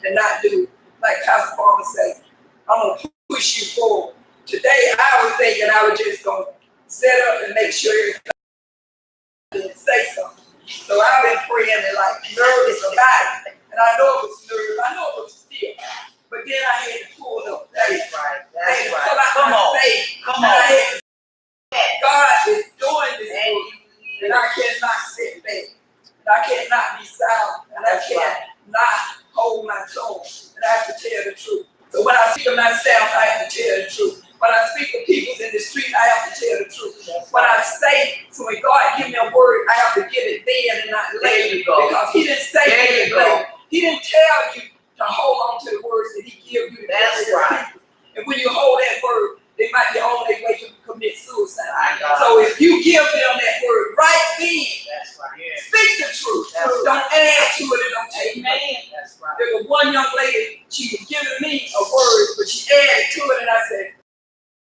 and not do like Pastor Palmer said. I'm gonna push you forward. Today I was thinking I was just gonna set up and make sure everything didn't say something. So I've been praying and like nervous about it. And I know it was nervous, I know it was fear. But then I had to pull up faith. That's right. I had to That's pull right. out my faith. Come And I on. had to, God is doing this work. And I cannot sit back. And I cannot be silent. And I cannot hold my tongue. And I have to tell the truth. So when I speak of myself, I have to tell the truth. When I speak to people in the street, I have to tell the truth. When I say, so when God give me a word, I have to give it then and not later. Because He didn't say it later. He didn't tell you to hold on to the words that He gave you to That's tell right. people. And when you hold that word, they might be on their way to commit suicide. God. So if you give them that word right then, That's right. speak the truth. That's Don't add to it and don't take Amen. it. That's right. There was one young lady, she was giving me a word, but she added to it, and I said,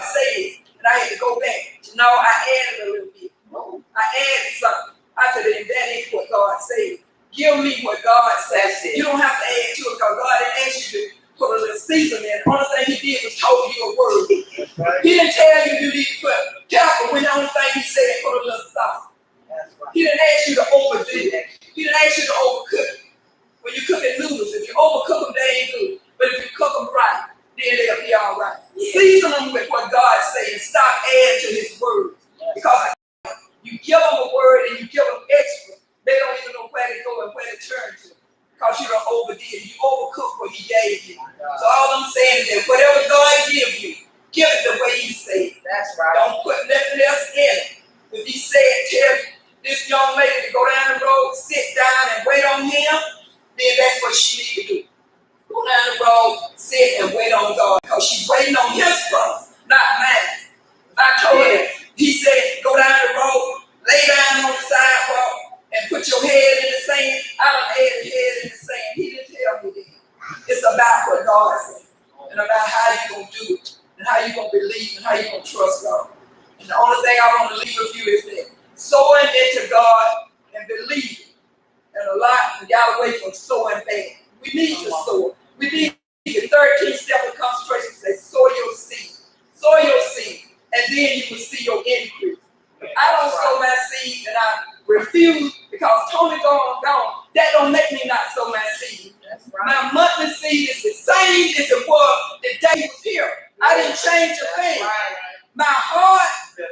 say it. And I had to go back. No, I added a little bit. I added something. I said, and that ain't what God said. Give me what God says. You don't have to add to it because God didn't ask you to put a little season in. The only thing He did was told you a word. Right. He didn't tell you need to put careful when the only thing He said put a little salt. Right. He didn't ask you to overdo it. He didn't ask you to overcook it. When you cook noodles, if you overcook them, they ain't good. But if you cook them right, then they'll be all right. Yeah. Season them with what God says. Stop adding to His word. Yes. Because you give them a word and you give them extra, they don't even know where to go and where to turn to. Because you don't overdid it. You overcooked what He gave you. So all I'm saying is that whatever God gives you, give it the way He said. That's right. Don't put nothing else in it. If He said, tell this young lady to go down the road, sit down and wait on Him, then that's what she need to do. Go down the road, sit and wait on God. Because she's waiting on His promise, not mine. I told her, He said, go down the road, lay down on the sidewalk, and put your head in the sand. I don't have your head in the sand. He didn't tell me that. It's about what God said. And about how you're going to do it. And how you're going to believe and how you're going to trust God. And the only thing I want to leave with you is that sowing into God and believing. And a lot got away from sowing bad. We need to sow. We need the 13th step of concentration says sow your seed. Sow your seed. And then you will see your increase. I don't sow my seed and I refuse because Tony gone. That don't make me not sow my seed. That's right. My monthly seed is the same as it was the day he was here. I didn't change a thing. Right. My heart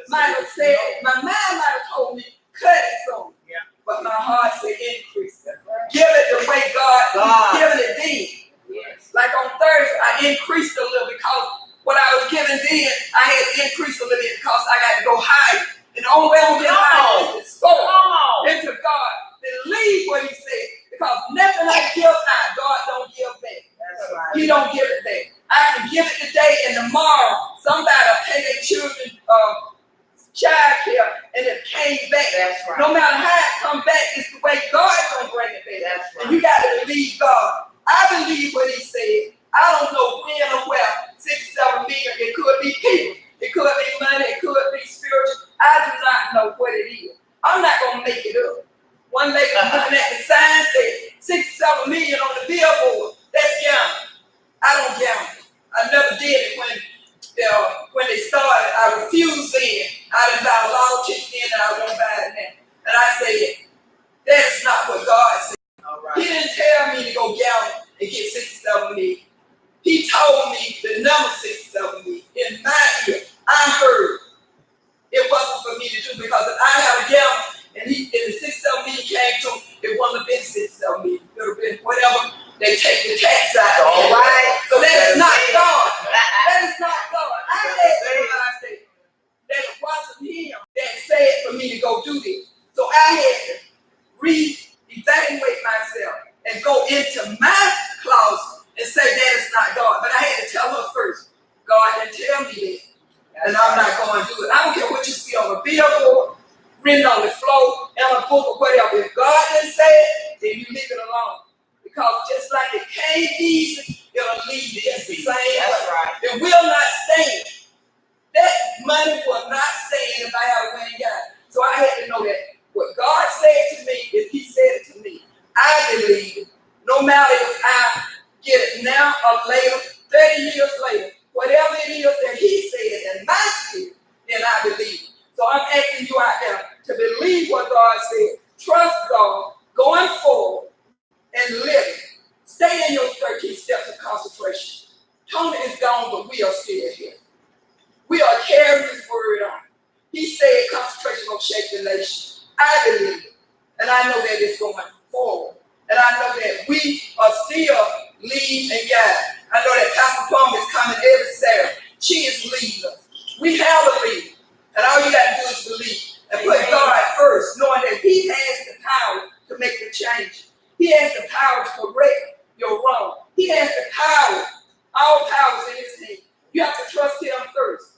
might have said, my mind might have told me, cut it from. Yeah. But my heart said increase it. Give it the way God is giving it then. Yes. Like on Thursday, I increased a little because what I was giving then, I had to increase a little bit because I got to go higher. And the only way I'm going to get higher is to sow into God. Believe what He said. Because nothing I give out, God don't give back. That's right. He don't give it back. I can give it today and tomorrow. Somebody will pay their children child care and it came back. That's right. No matter how it come back, it's the way God's going to bring it back. That's right. And you got to believe God. I believe what He said. I don't know when or where. 67 million, it could be people. It could be money. It could be spiritual. I do not know what it is. I'm not going to make it up. One lady looking at the sign said 67 million on the billboard. That's gambling. I don't gamble. I never did it when they started. I refused then. I didn't buy a lotto ticket then and I won't buy it now. And I said, that's not what God said. All right. He didn't tell me to go gamble and get 67 million. He told me the number 67 million. In my ear, I heard it wasn't for me to do because if I had a gamble and the 67 million came to him, it wouldn't have been 67 million. It would have been whatever they take the tax out. All right. So that is not God. That is not God. I had to realize that it wasn't Him that said for me to go do this. So I had to re-evaluate myself and go into my closet and say that is not God. But I had to tell her first, God didn't tell me that. And I'm not going to do it. I don't care what you see on a billboard, written on the floor, in a book or whatever. If God didn't say it, then you leave it alone. Because just like it came easy, it'll leave just the same way. That's right. It will not stand. That money will not stand if I have went and got it. So I had to know that what God said to me, if He said it to me, I believe it. No matter if I get or later, 30 years later, whatever it is that he said in my spirit, then I believe. So I'm asking you out there to believe what God said. Trust God going forward and living. Stay in your 13 steps of concentration. Tony is gone, but we are still here. We are carrying his word on. He said concentration will shape the nation. I believe it. And I know that it's going forward. And I know that we are still lead and guide. I know that Pastor Plum is coming every Saturday. She is leading us. We have a leader. And all you got to do is believe. And put God first, knowing that he has the power to make the change. He has the power to correct your wrong. He has the power. All power is in his hand. You have to trust him first.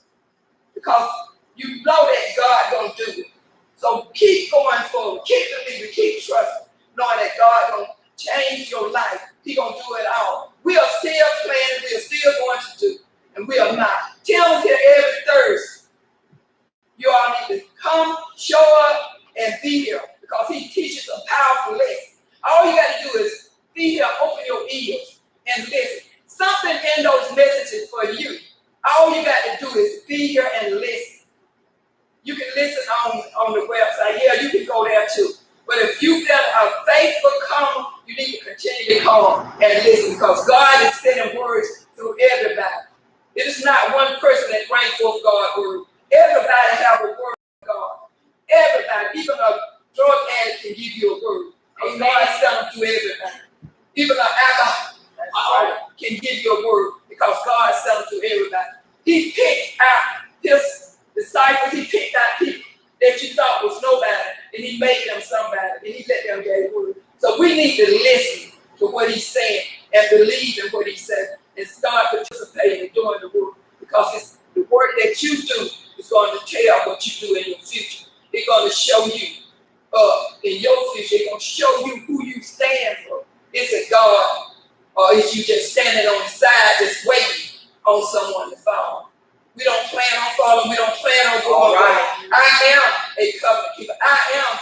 Because you know that God gonna do it. So keep going forward, keep believing, keep trusting, knowing that God gonna change your life. He gonna do it all. We are still planning, we are still going to do, and we are not. Tim's here every Thursday. You all need to come, show up, and be here because he teaches a powerful lesson. All you got to do is be here, open your ears, and listen. Something in those messages for you. All you got to do is be here and listen. You can listen on the website. Yeah, you can go there too. But if you've been a faithful comer, you need to continue to come and listen because God is sending words through everybody. It is not one person that brings forth God's word. Everybody have a word from God. Everybody, even a drug addict can give you a word. And God sent them to everybody. Even an alcoholic can give you a word because God sent them to everybody. He picked out his disciples. He picked out people that you thought was nobody, and he made them somebody, and he let them get a word. So we need to listen to what he's saying and believe in what he said and start participating in doing the work because it's the work that you do is going to tell what you do in your future. It's going to show you in your future. It's going to show you who you stand for. Is it God or is you just standing on the side just waiting on someone to follow? We don't plan on following. We don't plan on going right. I am a covenant keeper. I am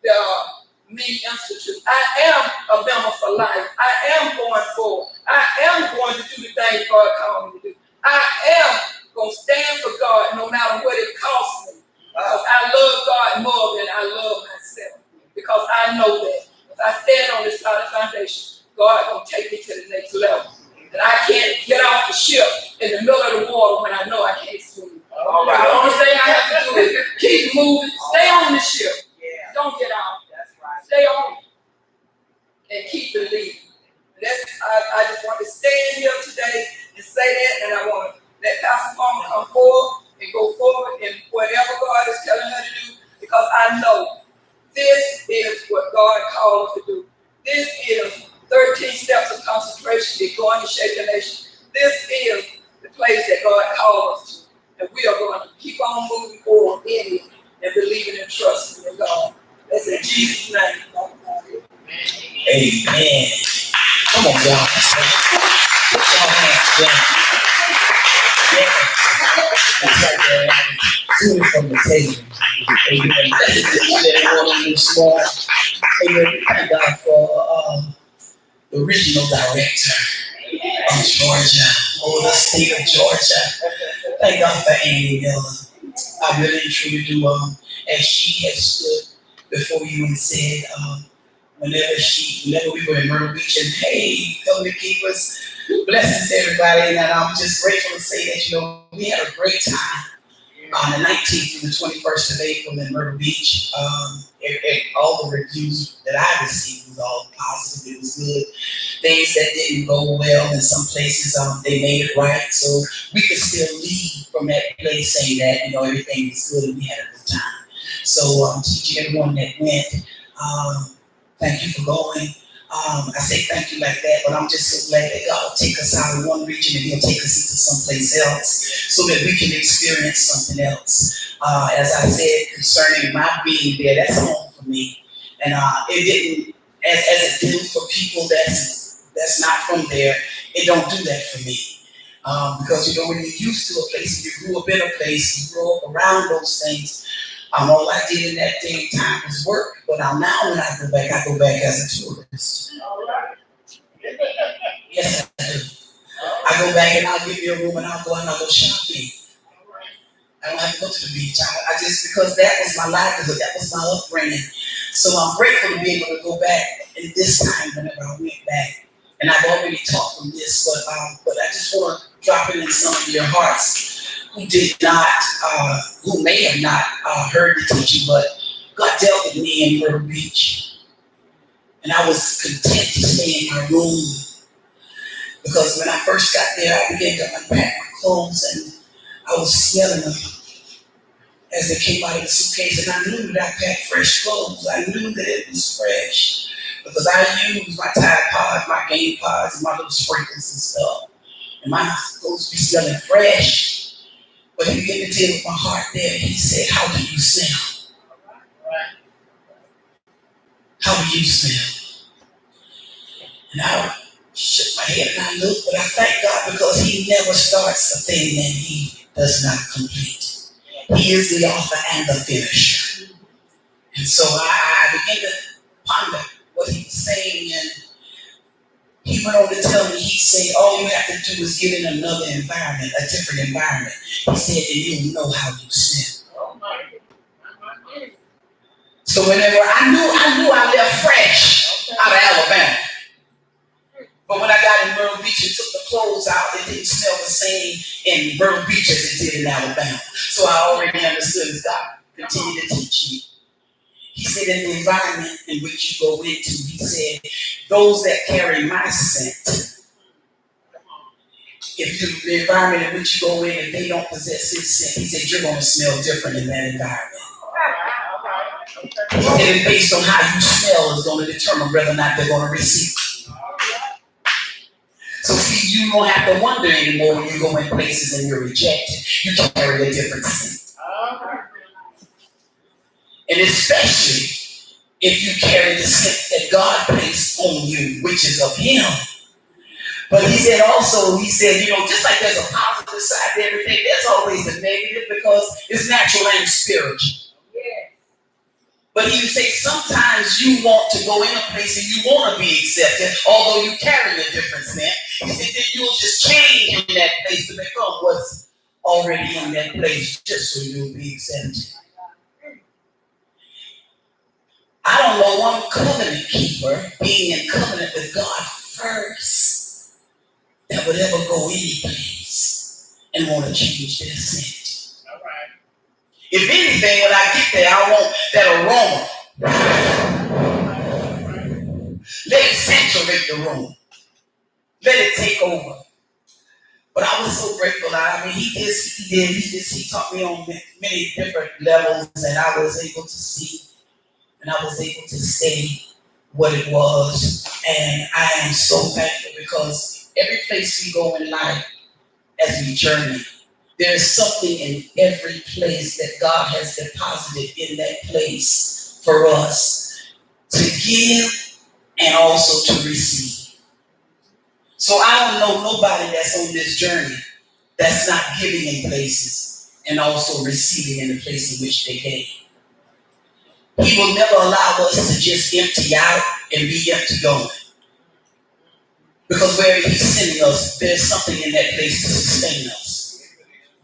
the Me Institute. I am a member for life. I am going forward. I am going to do the things God called me to do. I am going to stand for God no matter what it costs me. Because I love God more than I love myself. Because I know that if I stand on this solid foundation, God going to take me to the next level. And I can't get off the ship in the middle of the water when I know I can't swim. Right. The only thing I have to do is keep moving, stay on the ship. Yeah. Don't get off. That's right. Stay on it and keep believing. I just want to stand here today and say that, and I want to let Pastor Palmer come forward and go forward in whatever God is telling her to do, because I know this is what God called us to do. This is 13 steps of concentration. They're going to shape the nation. This is the place that God called us to. And we are going to keep on moving forward in it and believing and trusting in God. That's in Jesus' name. Amen. Come on, y'all. Put your hands down. That's right there. Do it from the table. Amen. This morning. Amen. Thank God for the regional director of Georgia, or the state of Georgia. Thank God for Amy Miller. I really and truly do. As she has stood before you and said, whenever we were in Myrtle Beach, and hey, covenant keepers, blessings to everybody, and I'm just grateful to say that we had a great time on the 19th through the 21st of April in Myrtle Beach. All the reviews that I received was all positive. It was good. Things that didn't go well in some places, they made it right. So we could still leave from that place saying that, everything was good and we had a good time. So to everyone that went, thank you for going. I say thank you like that, but I'm just so glad that God will take us out of one region and he'll take us into someplace else so that we can experience something else. As I said, concerning my being there, that's home for me. And it didn't, as it did for people that's not from there, it don't do that for me. Because when you're used to a place, you grew up in a place, you grew up around those things, all I did in that day time was work. But now when I go back as a tourist. All right. Yes, I do. back and I'll give you a room and I'll go and I'll go shopping. I don't have to go to the beach. I just, because that was my livelihood, that was my upbringing. So I'm grateful to be able to go back in this time whenever I went back. And I've already talked from this, but I just want to drop it in some of your hearts who did not, who may have not heard the teaching, but God dealt with me in Myrtle Beach. And I was content to stay in my room because when I first got there, I began to unpack my clothes and I was smelling them as they came out of the suitcase, and I knew that I packed fresh clothes. I knew that it was fresh because I used my Tide Pods, my Game Pods, and my little sprinkles and stuff. And my clothes be smelling fresh. But he began to deal with my heart there. He said, "How do you smell? How do you smell?" And I shook my head and I looked, but I thank God because he never starts a thing that he does not complete. He is the author and the finisher. And so I began to ponder what he was saying, and he went on to tell me, he said, all you have to do is get in another environment, a different environment. He said, and you'll know how you smell. So whenever I knew I left fresh out of Alabama. But when I got in Myrtle Beach and took the clothes out, it didn't smell the same in Myrtle Beach as it did in Alabama. So I already understood as God continued to teach me. He said, in the environment in which you go into, he said, those that carry my scent, if the environment in which you go in, if they don't possess his scent, he said, you're going to smell different in that environment. He said, based on how you smell is going to determine whether or not they're going to receive it. So see, you don't have to wonder anymore when you go in places and you're rejected. You can carry a different scent. And especially if you carry the scent that God placed on you, which is of him. But he said also, just like there's a positive side to everything, there's always a negative because it's natural and spiritual. But he would say sometimes you want to go in a place and you want to be accepted, although you carry a different scent. He said then you'll just change in that place to become what's already in that place, just so you'll be accepted. I don't know one covenant keeper being in covenant with God first that would ever go any place and want to change their scent. If anything, when I get there, I want that aroma. Let it saturate the room. Let it take over. But I was so grateful. He taught me on many different levels, and I was able to see, and I was able to say what it was. And I am so thankful because every place we go in life as we journey, there's something in every place that God has deposited in that place for us to give and also to receive. So I don't know nobody that's on this journey that's not giving in places and also receiving in the place in which they gave. He will never allow us to just empty out and be empty going. Because wherever he's sending us, there's something in that place to sustain us.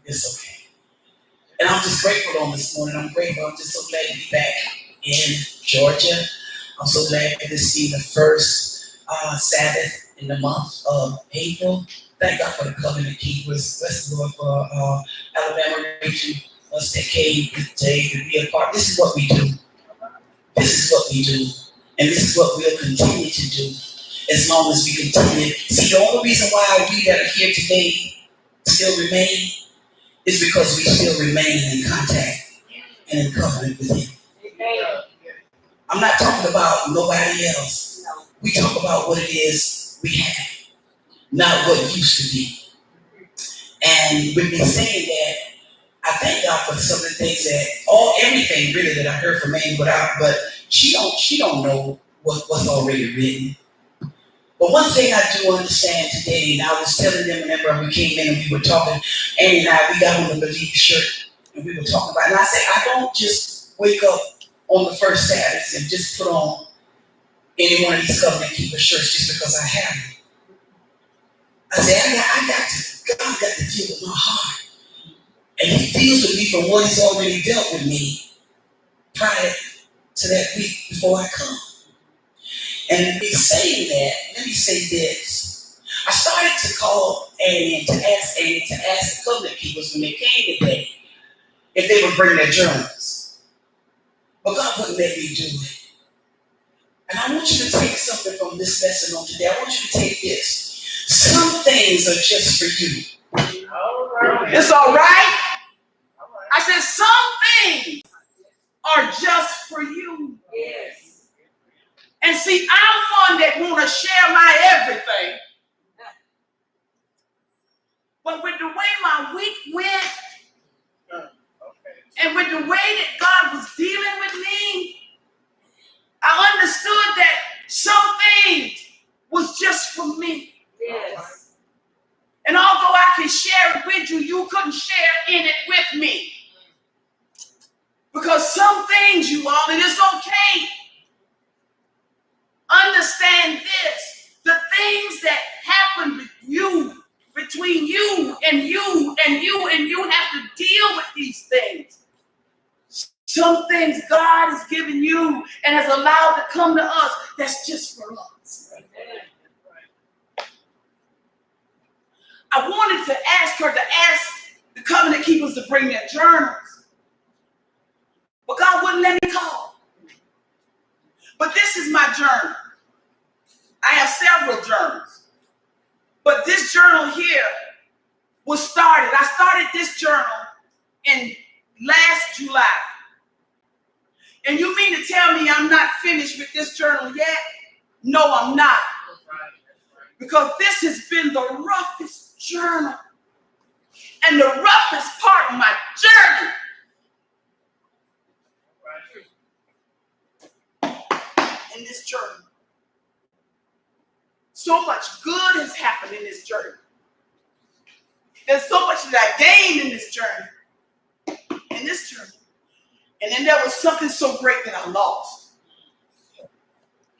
It's okay. And I'm just grateful on this morning. I'm grateful. I'm just so glad to be back in Georgia. I'm so glad to see the first Sabbath in the month of April. Thank God for the covenant keepers. Bless the Lord for Alabama region, us that came today to be a part. This is what we do. This is what we do. And this is what we'll continue to do as long as we continue. See, the only reason why we that are here today still remain is because we still remain in contact and in covenant with him. I'm not talking about nobody else. We talk about what it is we have, not what used to be. And with me saying that, I thank God for some of the things everything really that I heard from Amy, but she don't know what's already written. But one thing I do understand today, and I was telling them whenever we came in and we were talking, Amy and I, we got on the Believe shirt and we were talking about it. And I said, I don't just wake up on the first Saturdays and just put on any one of these covenant keeper shirts just because I have them. I said, I got to God got to deal with my heart. And he deals with me from what he's already dealt with me prior to that week before I come. And in saying that, let me say this. I started to call Annie to ask the covenant keepers when they came today if they would bring their journals. But God wouldn't let me do it. And I want you to take something from this lesson on today. I want you to take this. Some things are just for you. It's all right. I said some things are just for you. Yes. And see, I'm one that want to share my everything. But with the way my week went, and with the way that God was dealing with me, I understood that some things was just for me. Yes. And although I can share it with you, you couldn't share in it with me. Because some things, you all, and it's okay. Understand this. The things that happen with you, between you and you and you and you have to deal with these things. Some things God has given you and has allowed to come to us, that's just for us. I wanted to ask the covenant keepers to bring their journals. But God wouldn't let me call. But this is my journal. I have several journals. But this journal here was started. I started this journal in last July. And you mean to tell me I'm not finished with this journal yet? No, I'm not. Because this has been the roughest journal and the roughest part of my journey. In this journey. So much good has happened in this journey. There's so much that I gained in this journey. In this journey. And then there was something so great that I lost.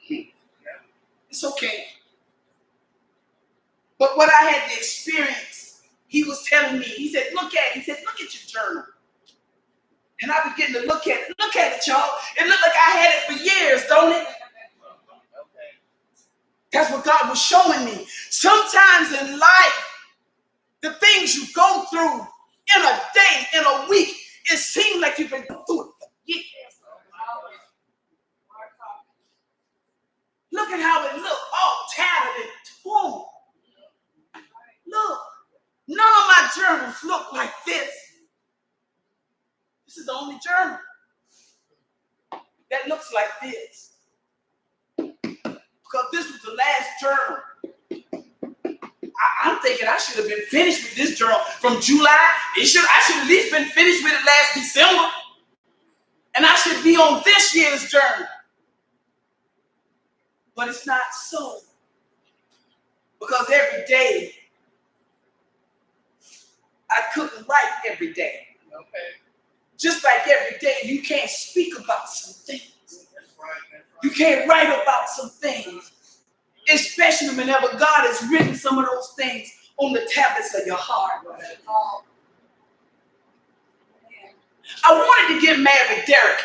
It's okay. But what I had to experience, he was telling me, he said, look at your journal. And I began to look at it. Look at it, y'all. It looked like I had it for years, don't it? That's what God was showing me. Sometimes in life, the things you go through in a day, in a week, it seems like you've been through it for years. Look at how it looked, all tattered and torn. Look, none of my journals look like this. This is the only journal that looks like this. Because this was the last journal. I'm thinking I should have been finished with this journal from July. I should at least been finished with it last December. And I should be on this year's journal. But it's not so. Because every day, I couldn't write every day. Okay. Just like every day, you can't speak about some things. That's right. You can't write about some things. Especially whenever God has written some of those things on the tablets of your heart. I wanted to get mad with Derek.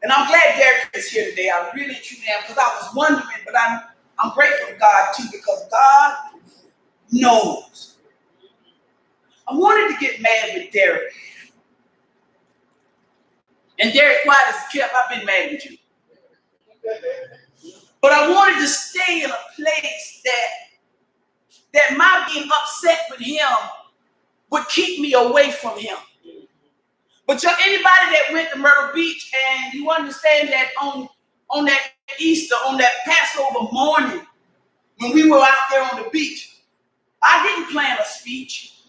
And I'm glad Derek is here today. I really truly am, because I was wondering, but I'm grateful to God too, because God knows. I wanted to get mad with Derek. And Derek, quiet as kept, I've been mad with you. But I wanted to stay in a place that my being upset with him would keep me away from him. But anybody that went to Myrtle Beach, and you understand that on that Easter, on that Passover morning, when we were out there on the beach, I didn't plan a speech,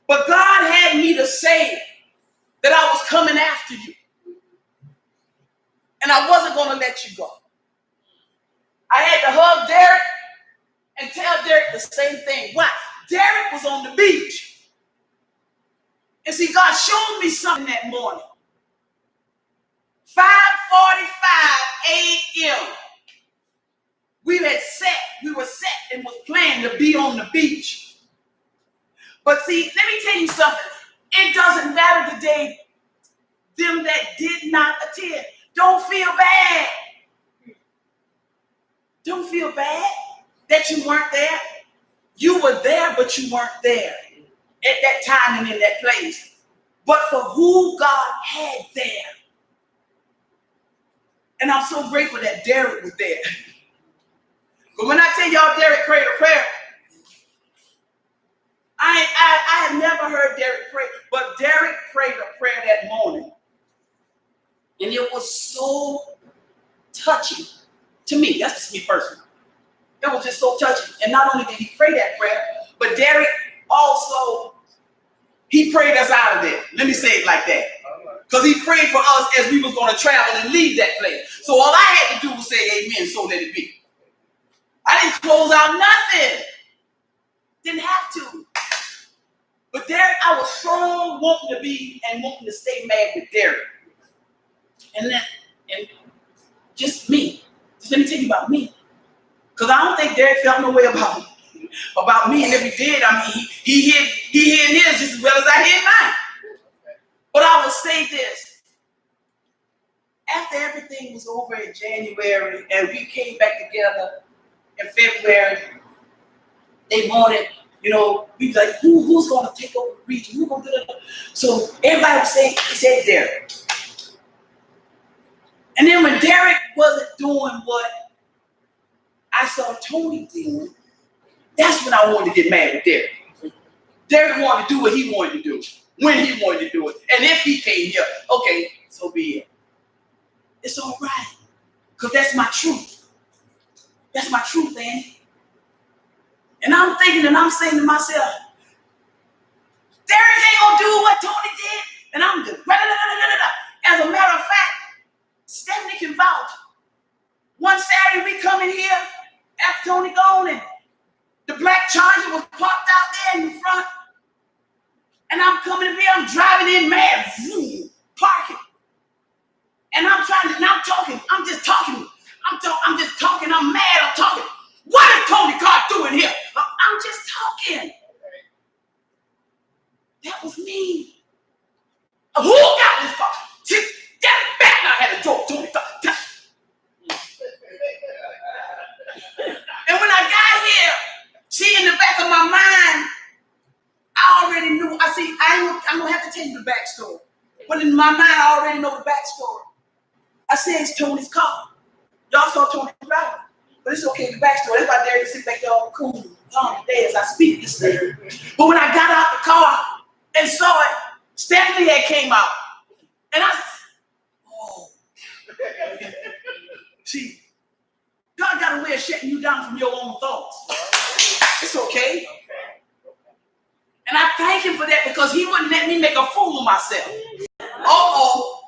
but God had me to say that I was coming after you. And I wasn't going to let you go. I had to hug Derek and tell Derek the same thing. Why? Derek was on the beach. And see, God showed me something that morning. 5:45 a.m. We were set and was planning to be on the beach. But see, let me tell you something. It doesn't matter today, them that did not attend. Don't feel bad. Don't feel bad that you weren't there. You were there, but you weren't there at that time and in that place. But for who God had there. And I'm so grateful that Derek was there. But when I tell y'all Derek prayed a prayer, I have never heard Derek pray, but Derek prayed a prayer that morning. And it was so touching to me. That's just me personally. It was just so touching. And not only did he pray that prayer, but Derek also, he prayed us out of there. Let me say it like that. Because he prayed for us as we was going to travel and leave that place. So all I had to do was say amen, so let it be. I didn't close out nothing. Didn't have to. But Derek, I was strong wanting to be and wanting to stay mad with Derek. And just me. Just let me tell you about me. Because I don't think Derek felt no way about me. And if he did, I mean, he hid his just as well as I hid mine. But I will say this. After everything was over in January and we came back together in February, they wanted, we like, who's going to take over the region? Who's going to do that? So everybody was saying, he said Derek. And then when Derek wasn't doing what I saw Tony doing, that's when I wanted to get mad at Derek. Derek wanted to do what he wanted to do, when he wanted to do it. And if he came here, okay, so be it. It's all right. Because that's my truth. That's my truth, Annie. And I'm thinking and I'm saying to myself, Derek ain't going to do what Tony did. And I'm just, as a matter of fact, Stephanie can vouch. One Saturday we come in here after Tony gone and the black Charger was parked out there in the front. And I'm coming in here, I'm driving in mad, zoom, parking. And I'm talking, I'm just talking, I'm mad, I'm talking. What is Tony Carr doing here? I'm just talking. That was me. Who got this car? That back now had a joke, Tony Carr. And when I got here, see, in the back of my mind, I already knew. I'm gonna have to tell you the backstory. But in my mind, I already know the backstory. I said it's Tony's car. Y'all saw Tony driving. But it's okay, the backstory. That's why Derek sit back there all cool, calm today as I speak this thing. But when I got out the car and saw it, Stephanie had came out. And I said, oh. See, God got a way of shutting you down from your own thoughts. It's okay. And I thank him for that because he wouldn't let me make a fool of myself. Uh-oh.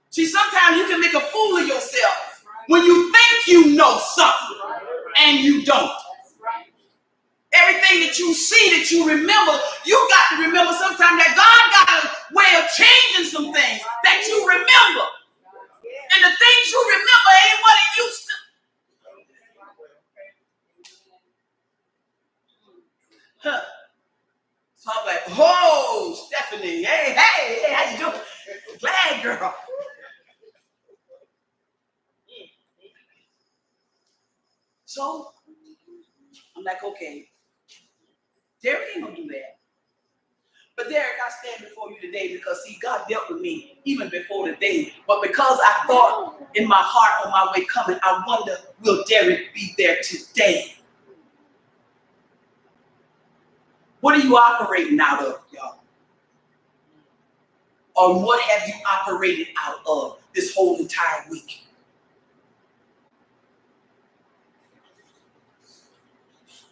See, sometimes you can make a fool of yourself when you think you know something and you don't. Everything that you see, that you remember, you got to remember sometimes that God got a way of changing some things that you remember. And the things you remember ain't what it used to. Huh. So I'm like, oh, Stephanie, hey, how you doing? Glad, girl. So I'm like, okay, Derek ain't gonna do that. But Derek, I stand before you today because, see, God dealt with me even before the day. But because I thought in my heart on my way coming, I wonder, will Derek be there today? What are you operating out of, y'all? Or what have you operated out of this whole entire week?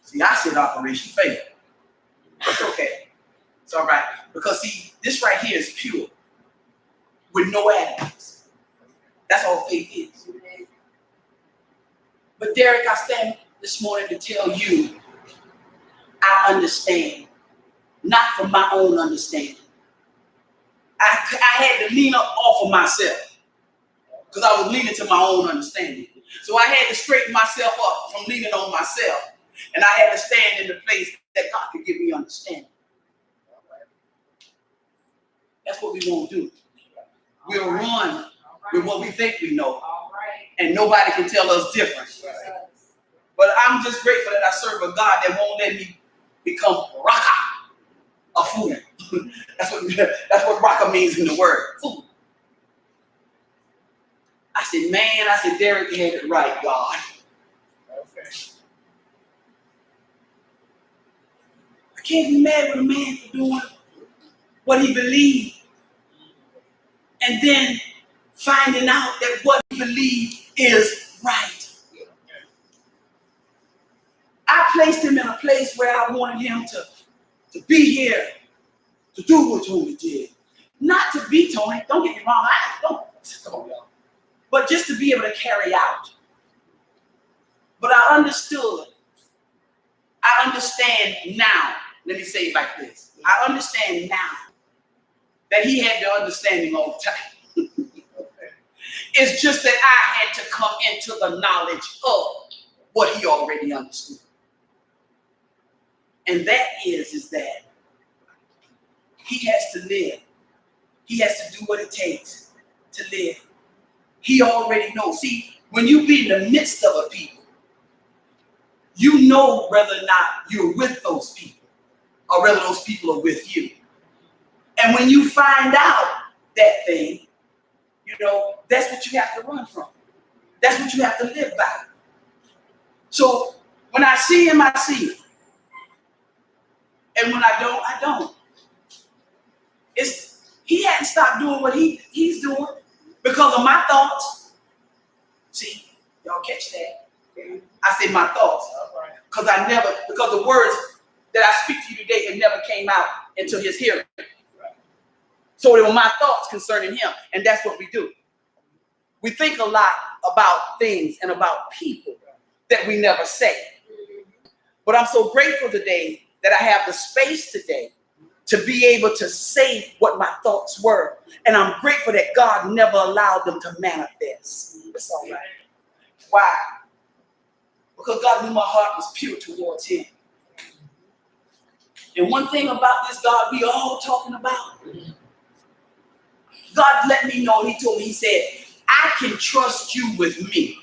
See, I said Operation Faith. It's okay. It's all right. Because, see, this right here is pure with no additives. That's all faith is. But, Derek, I stand this morning to tell you I understand, not from my own understanding. I had to lean up off of myself because I was leaning to my own understanding. So I had to straighten myself up from leaning on myself And I had to stand in the place that God could give me understanding. That's what we won't do. We'll run with what we think we know. And nobody can tell us different. But I'm just grateful that I serve a God that won't let me become raka, a fool. That's what raka means in the word, fool. I said, man, Derek had it right, God. I can't be mad with a man for doing what he believed and then finding out that what he believed is right. I placed him in a place where I wanted him to be here, to do what Tony did. Not to be Tony, don't get me wrong, come on, y'all. But just to be able to carry out. But I understood. I understand now. Let me say it like this. I understand now that he had the understanding all the time. It's just that I had to come into the knowledge of what he already understood. And that is that he has to live. He has to do what it takes to live. He already knows. See, when you be in the midst of a people, you know whether or not you're with those people or whether those people are with you. And when you find out that thing, you know, that's what you have to run from. That's what you have to live by. So when I see him, I see him. And when I don't, I don't. He hadn't stopped doing what he's doing because of my thoughts. See, y'all catch that? I say my thoughts. Because the words that I speak to you today, it never came out into his hearing. So they were my thoughts concerning him. And that's what we do. We think a lot about things and about people that we never say. But I'm so grateful today that I have the space today to be able to say what my thoughts were. And I'm grateful that God never allowed them to manifest. It's all right. Why? Because God knew my heart was pure towards him. And one thing about this God we all talking about, God let me know, he told me, he said, I can trust you with me.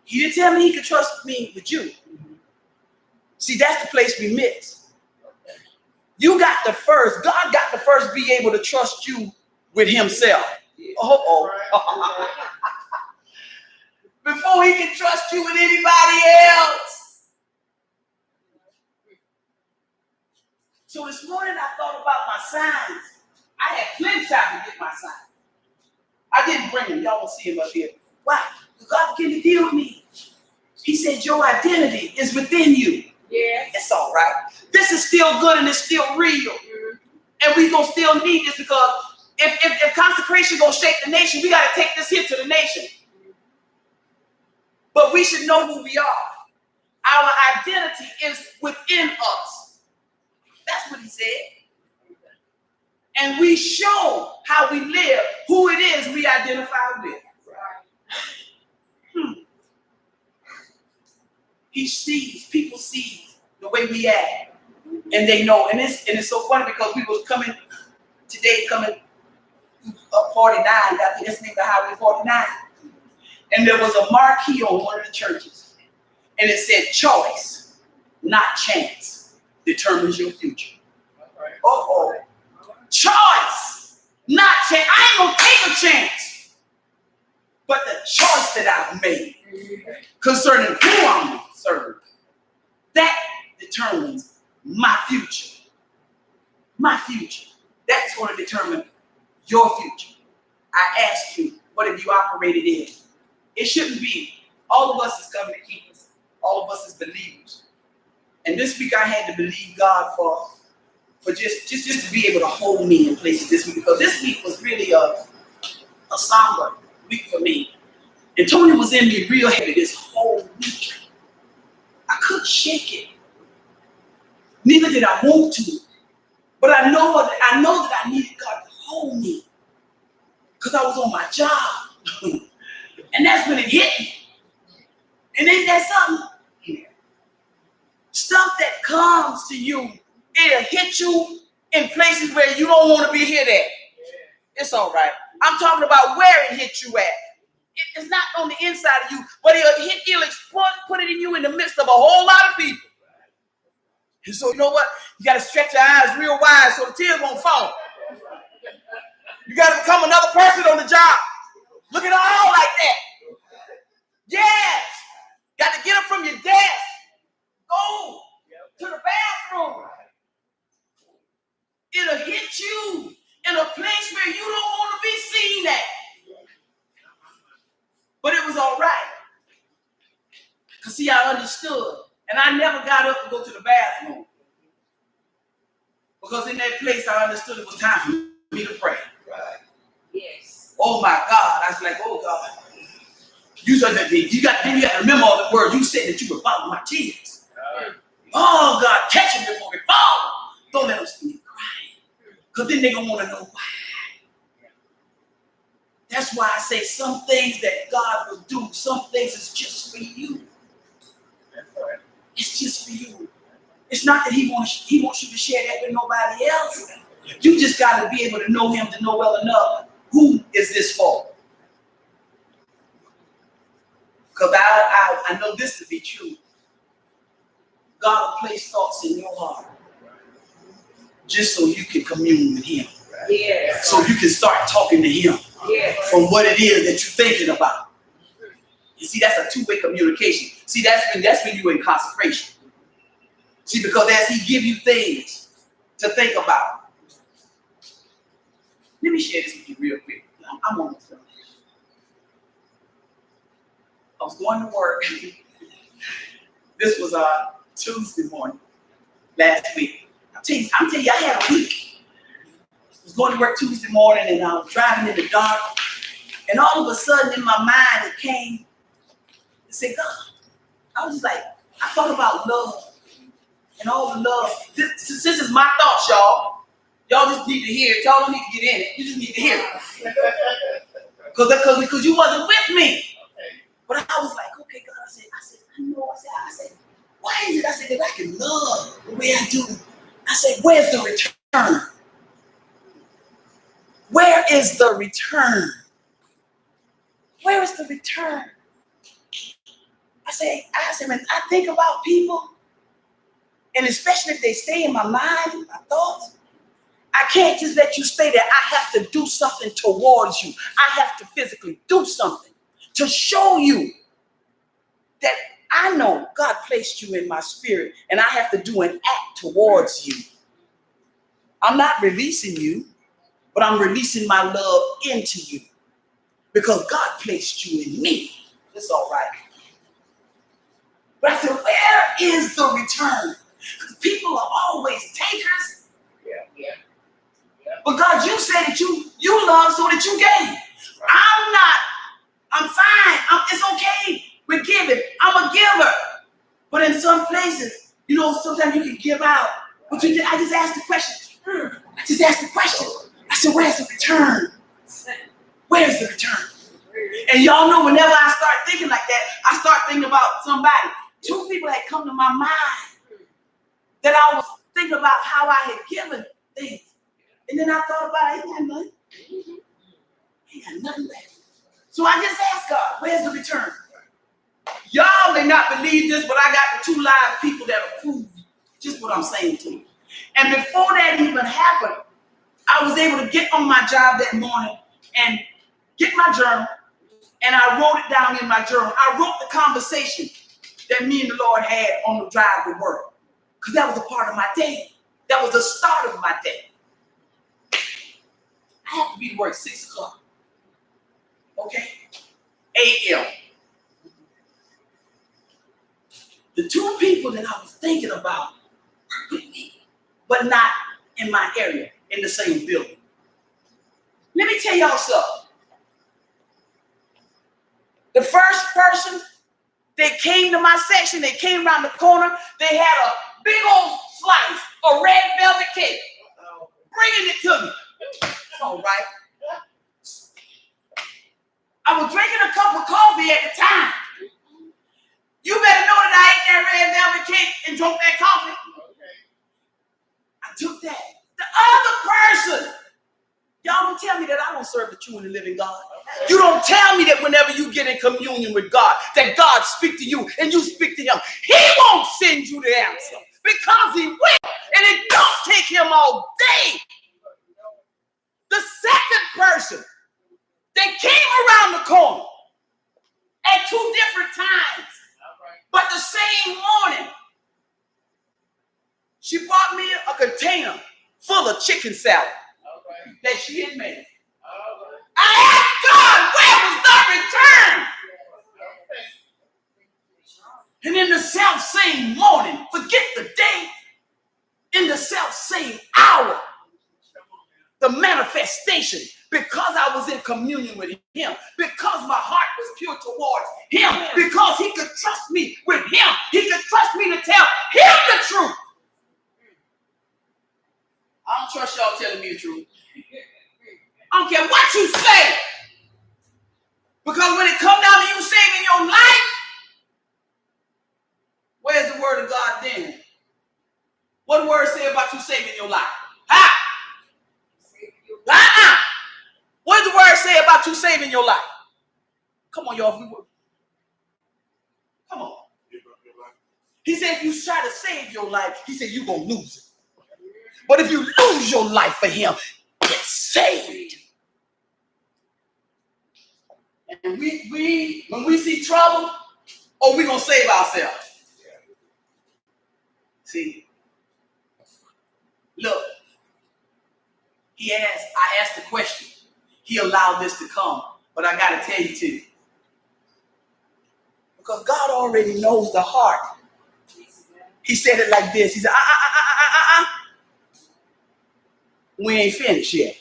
He didn't tell me he could trust me with you. See, that's the place we miss. You got to first, God got to first be able to trust you with himself. Before he can trust you with anybody else. So this morning I thought about my signs. I had plenty of time to get my signs. I didn't bring them. Y'all won't see him up here. Why? God began to deal with me. He said, your identity is within you. Yeah. It's all right. This is still good and it's still real. Mm-hmm. And we're going to still need this because if consecration going to shake the nation, we got to take this here to the nation. Mm-hmm. But we should know who we are. Our identity is within us. That's what he said. And we show how we live, who it is we identify with. He sees, people see the way we act, and they know. And it's so funny because we was coming up 49, I think that's named the Highway 49, and there was a marquee on one of the churches, and it said, choice, not chance, determines your future. Choice, not chance. I ain't gonna take a chance, but the choice that I've made concerning who I'm serving, that determines my future. My future. That's going to determine your future. I ask you, what have you operated in? It shouldn't be. All of us is coming to keep us. All of us is believers. And this week I had to believe God for just to be able to hold me in places this week, because this week was really a somber week for me. And Tony was in me real heavy this whole week. I couldn't shake it. Neither did I want to. But I know that I needed God to hold me. Because I was on my job. And that's when it hit me. saying something? Stuff that comes to you, it'll hit you in places where you don't want to be hit at. It's all right. I'm talking about where it hit you at. It's not on the inside of you, but it'll explode, put it in you in the midst of a whole lot of people. And so you know what? You got to stretch your eyes real wide so the tears won't fall. You got to become another person on the job. Look at all like that. Yes. Got to get up from your desk. Go to the bathroom. It'll hit you in a place where you don't want to be seen at. But it was all right. Because see, I understood. And I never got up to go to the bathroom. Because in that place, I understood it was time for me to pray. Right. Yes. Oh my God. I was like, oh God. You said that you got to remember all the words. You said that you would bottle my tears. Oh God, catch them before they fall. Don't let them see me crying. Because then they're going to want to know why. That's why I say some things that God will do, some things is just for you. It's just for you. It's not that he wants you to share that with nobody else. You just got to be able to know him to know well enough. Who is this for? Because I know this to be true. God will place thoughts in your heart just so you can commune with him. Yeah. So you can start talking to him from what it is that you're thinking about. You see, that's a two-way communication. See, that's when you're in consecration. See, because as he give you things to think about. Let me share this with you real quick. I'm on this. I was going to work. This was Tuesday morning last week. I'm telling you, I had a week. I was going to work Tuesday morning and I was driving in the dark. And all of a sudden in my mind it came and said, God, I was like, I thought about love and all the love. This is my thoughts, y'all. Y'all just need to hear it. Y'all don't need to get in it. You just need to hear it. Because you wasn't with me. But I was like, okay, God, I said, I said, why is it I said that I can love the way I do? I said, where's the return? Where is the return? Where is the return? I said, when I think about people, and especially if they stay in my mind, my thoughts, I can't just let you stay there. I have to do something towards you. I have to physically do something to show you that I know God placed you in my spirit and I have to do an act towards you. I'm not releasing you, but I'm releasing my love into you because God placed you in me. It's all right. But I said, where is the return? Because people are always takers. Yeah. But God, you said that you love so that you gave. I'm fine. It's okay with giving. I'm a giver. But in some places, sometimes you can give out. But I just asked the question. I said, where's the return? Where's the return? And y'all know whenever I start thinking like that, I start thinking about somebody. 2 people had come to my mind that I was thinking about how I had given things. And then I thought about it, ain't got nothing. Ain't got nothing left. So I just asked God, where's the return? Y'all may not believe this, but I got the 2 live people that approve just what I'm saying to you. And before that even happened, I was able to get on my job that morning and get my journal, and I wrote it down in my journal. I wrote the conversation that me and the Lord had on the drive to work, because that was a part of my day. That was the start of my day. I have to be to work 6 o'clock. Okay? a.m. The 2 people that I was thinking about were with me, but not in my area, in the same building. Let me tell y'all something. The first person, they came to my section, they came around the corner, they had a big old slice of red velvet cake, bringing it to me. It's all right. I was drinking a cup of coffee at the time. You better don't serve the true and the living God. You don't tell me that whenever you get in communion with God, that God speak to you and you speak to him. He won't send you the answer because he will. And it don't take him all day. The second person that came around the corner at 2 different times, but the same morning, she brought me a container full of chicken salad that she had made. I asked God, where was the return? And in the self same morning, forget the day, in the self same hour, the manifestation, because I was in communion with him, because my heart was pure towards him, because he could trust me with him, he could trust me to tell him the truth. I don't trust y'all telling me the truth. I don't care what you say. Because when it comes down to you saving your life, where's the word of God then? What the word say about you saving your life? What does the word say about you saving your life? Come on, y'all. Come on. He said if you try to save your life, he said you're going to lose it. But if you lose your life for him, get saved. And when we see trouble, we're going to save ourselves. See? Look. I asked the question. He allowed this to come. But I got to tell you too. Because God already knows the heart. He said it like this. He said, we ain't finished yet.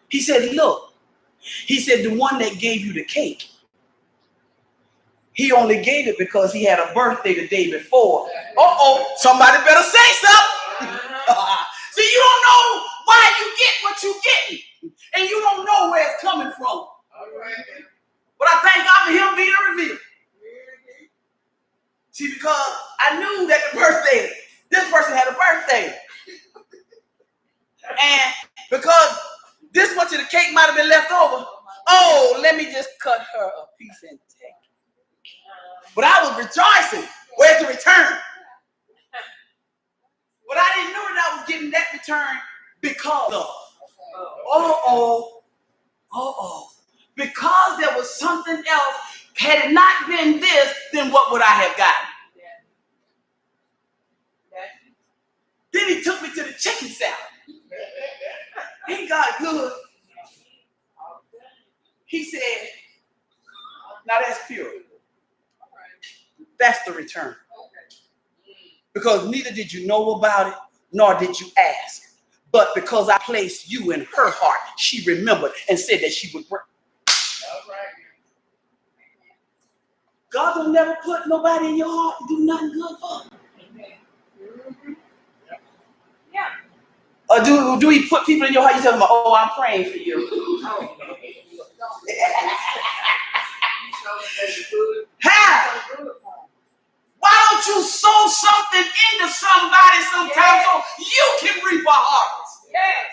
He said, look. He said, the one that gave you the cake, he only gave it because he had a birthday the day before. Somebody better say something. See, you don't know why you get what you get. And you don't know where it's coming from. But I thank God for him being revealed. See, because I knew that this person had a birthday. And because this much of the cake might have been left over, let me just cut her a piece and take it. But I was rejoicing. Where's the return? But I didn't know that I was getting that return because of. Because there was something else. Had it not been this, then what would I have gotten? Then he took me to the chicken salad. Ain't God good? He said, now that's pure. That's the return. Because neither did you know about it, nor did you ask. But because I placed you in her heart, she remembered and said that she would bring. God will never put nobody in your heart to do nothing good for them. Or do he put people in your heart? You tell them, I'm praying for you. Why don't you sow something into somebody sometimes so you can reap a harvest? Yes.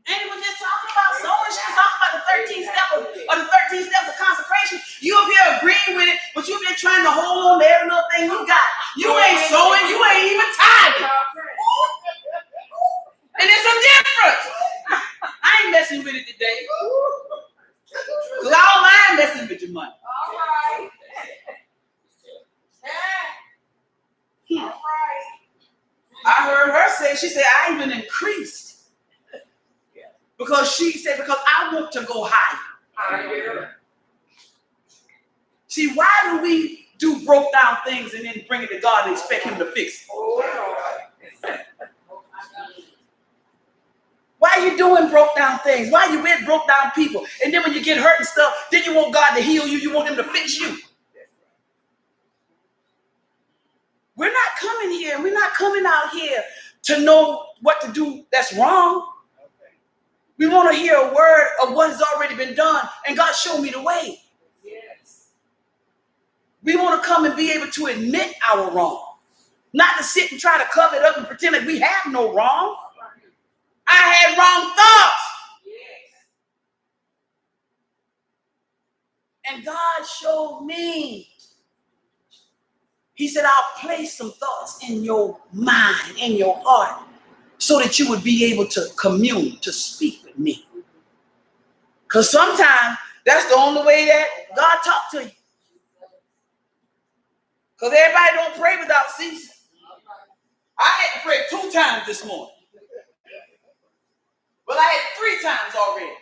And we were just talking about sowing. She was talking about the 13 steps of consecration. You up here agreeing with it, but you've been trying to hold on to every little thing you got. You ain't sowing. You ain't even tithing. And it's a difference. I ain't messing with it today. Because I don't mind messing with your money. All right. All right. I heard her say, she said, I even increased. Because she said, because I want to go higher. See, why do we do broke down things and then bring it to God and expect him to fix it? Why are you doing broke down things? Why are you with broke down people? And then when you get hurt and stuff, then you want God to heal you. You want him to fix you. We're not coming here. We're not coming out here to know what to do that's wrong. We want to hear a word of what has already been done. And God showed me the way. Yes. We want to come and be able to admit our wrong. Not to sit and try to cover it up and pretend like we have no wrong. I had wrong thoughts. And God showed me. He said, I'll place some thoughts in your mind, in your heart, so that you would be able to commune, to speak with me. Because sometimes that's the only way that God talks to you. Because everybody don't pray without ceasing. I had to pray 2 times this morning. But I had 3 times already.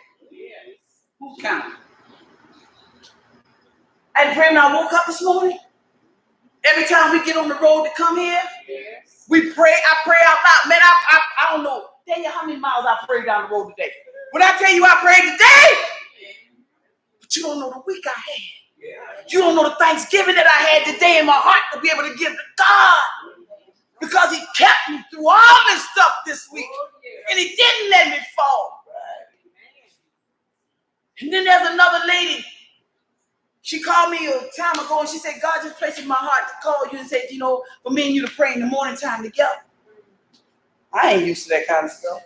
Who's counting? I had to pray when I woke up this morning. Every time we get on the road to come here, we pray. I pray out loud. Man, I don't know. Daniel, how many miles I prayed down the road today? When I tell you I prayed today, but you don't know the week I had. You don't know the Thanksgiving that I had today in my heart to be able to give to God. Because he kept me through all this stuff this week. And he didn't let me fall. And then there's another lady. She called me a time ago and she said, God just placed in my heart to call you and say, you know, for me and you to pray in the morning time together. I ain't used to that kind of stuff.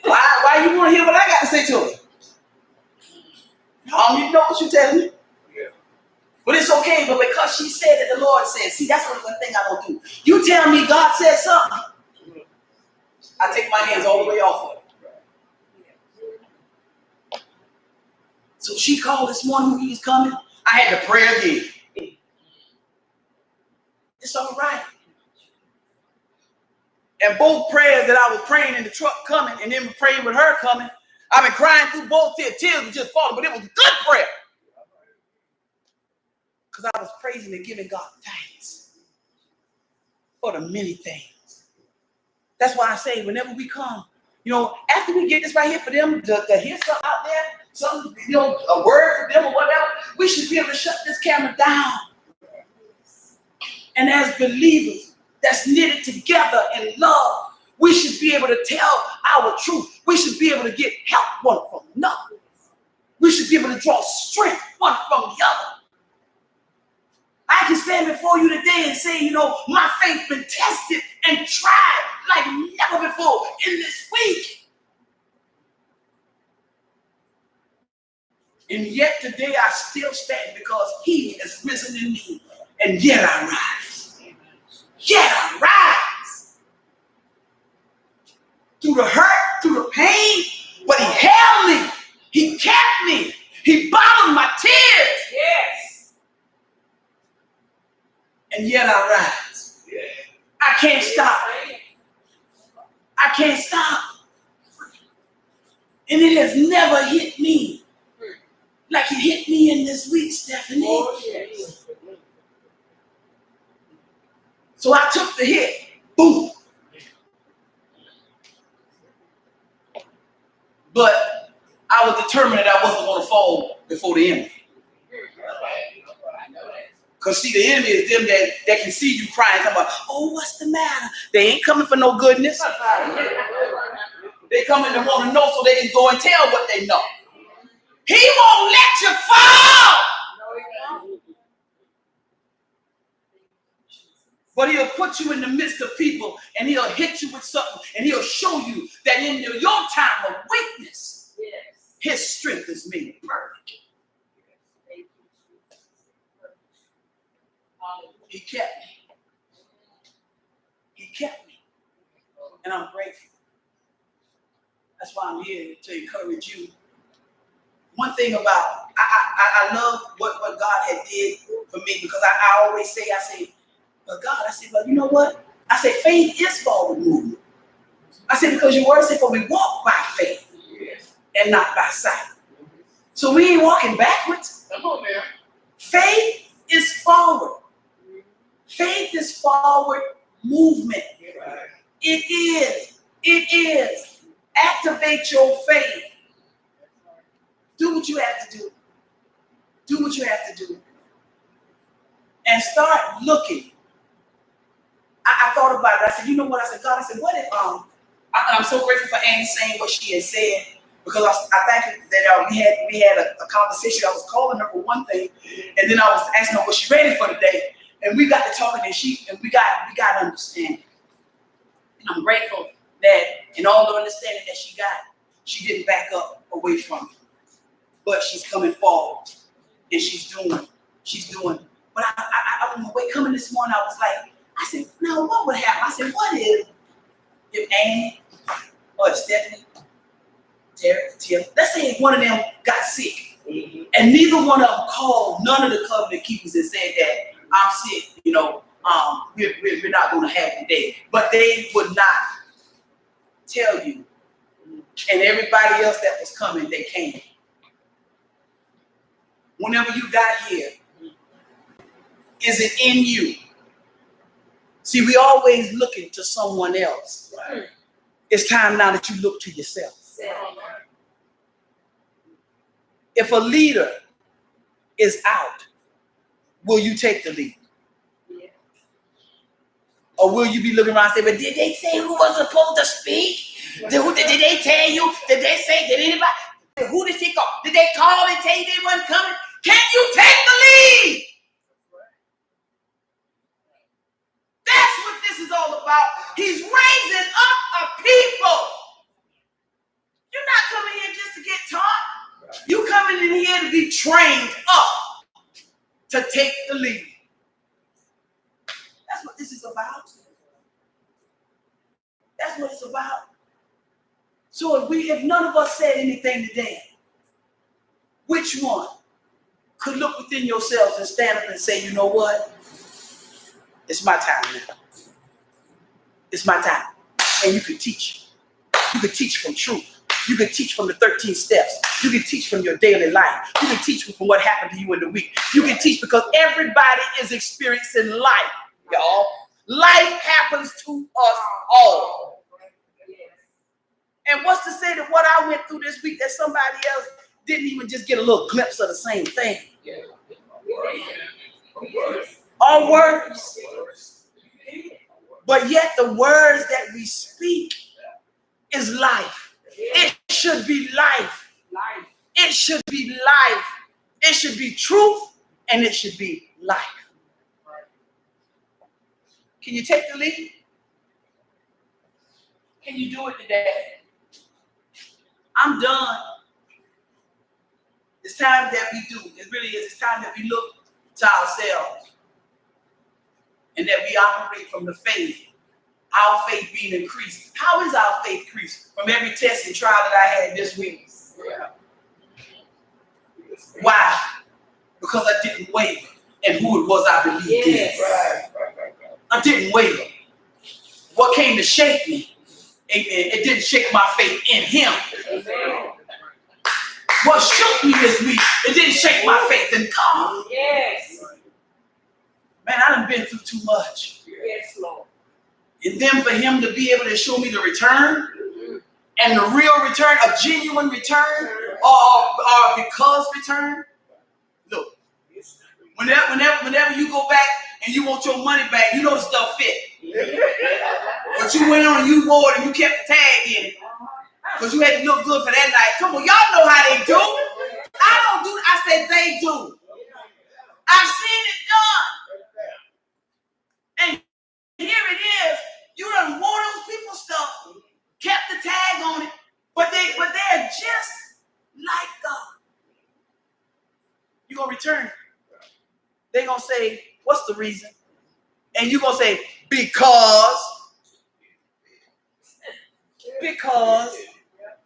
Why you want to hear what I got to say to her? You know what you're telling me? But it's okay, but because she said that the Lord said, see, that's one thing I don't do. You tell me God said something, I take my hands all the way off of it. So she called this morning when he was coming. I had to pray again. It's all right. And both prayers that I was praying in the truck coming and then praying with her coming, I've been crying through both tears were just falling, but it was a good prayer. Because I was praising and giving God thanks for the many things. That's why I say whenever we come, you know, after we get this right here for them to hear something out there, some, you know, a word for them or whatever, we should be able to shut this camera down. And as believers that's knitted together in love, we should be able to tell our truth. We should be able to get help one from another. We should be able to draw strength one from the other. I can stand before you today and say, you know, my faith been tested and tried like never before in this week. And yet today I still stand because he is risen in me. And yet I rise. Yet I rise. Through the hurt, through the pain, but he held me. He kept me. He bottled my tears. Yes. And yet I rise. I can't stop. I can't stop. And it has never hit me like it hit me in this week, Stephanie. Oh, yes. So I took the hit. Boom. But I was determined that I wasn't going to fall before the enemy. Because see, the enemy is them that can see you crying, talking about, oh, what's the matter? They ain't coming for no goodness. They coming to want to know so they can go and tell what they know. He won't let you fall. But he'll put you in the midst of people and he'll hit you with something and he'll show you that in your time of weakness, his strength is made perfect. He kept me. He kept me. And I'm grateful. That's why I'm here to encourage you. One thing about, I love what God had did for me because I always say, but God, I say, well, you know what? I say, faith is forward movement. I say, because your word said, for we walk by faith and not by sight. So we ain't walking backwards. Come on, man. Faith is forward. Faith is forward movement. It is. It is. Activate your faith. Do what you have to do. Do what you have to do. And start looking. I thought about it. I said, you know what? I said, God, I said, what if, I'm so grateful for Annie saying what she had said. because I think that we had a conversation. I was calling her for one thing, and then I was asking her was she ready for the day, and we got to talking, and we got understanding. And I'm grateful that in all the understanding that she got, she didn't back up away from it, but she's coming forward, and she's doing. But I on my way coming this morning, I said, now what would happen? I said, what if Annie or Stephanie, Derek, Tim, let's say if one of them got sick, and neither one of them called none of the covenant keepers and said that I'm sick, we're not going to have today. But they would not tell you. And everybody else that was coming, they came. Whenever you got here, is it in you? See, we always looking to someone else. Right. It's time now that you look to yourself. If a leader is out, will you take the lead? Yeah. Or will you be looking around and say, but did they say who was supposed to speak? Did they tell you? Did they say, did anybody? Who did she call? Did they call and tell you they wasn't coming? Can you take the lead? That's what this is all about. He's raising up a people. You're not coming here just to get taught. You're coming in here to be trained up to take the lead. That's what this is about. That's what it's about. So if none of us said anything today, which one could look within yourselves and stand up and say, you know what? It's my time now. It's my time. And you can teach. You can teach from truth. You can teach from the 13 steps. You can teach from your daily life. You can teach from what happened to you in the week. You can teach because everybody is experiencing life, y'all. Life happens to us all. And what's to say that what I went through this week that somebody else didn't even just get a little glimpse of the same thing? All words. But yet the words that we speak is life. It should be life. It should be life. It should be truth and it should be life. Can you take the lead? Can you do it today? I'm done. It's time that we do. It really is. It's time that we look to ourselves and that we operate from the faith. Our faith being increased. How is our faith increased? From every test and trial that I had this week. Yeah. Why? Because I didn't waver in who it was I believed in. Right. I didn't waver. What came to shake me, amen, it didn't shake my faith in him. Amen. What shook me this week, it didn't shake my faith in God. Yes. Man, I done been through too much. Yes, Lord. And then for him to be able to show me the return, and the real return, a genuine return, or because return. Look, whenever you go back and you want your money back, you know the stuff fit. But you went on and you wore it and you kept the tag in it. Because you had to look good for that night. Come on, y'all know how they do. I don't do it. I said they do. I've seen it done. And here it is. You done wore those people's stuff, kept the tag on it, but they're just like God. You're going to return it. They're going to say, what's the reason? And you're going to say, because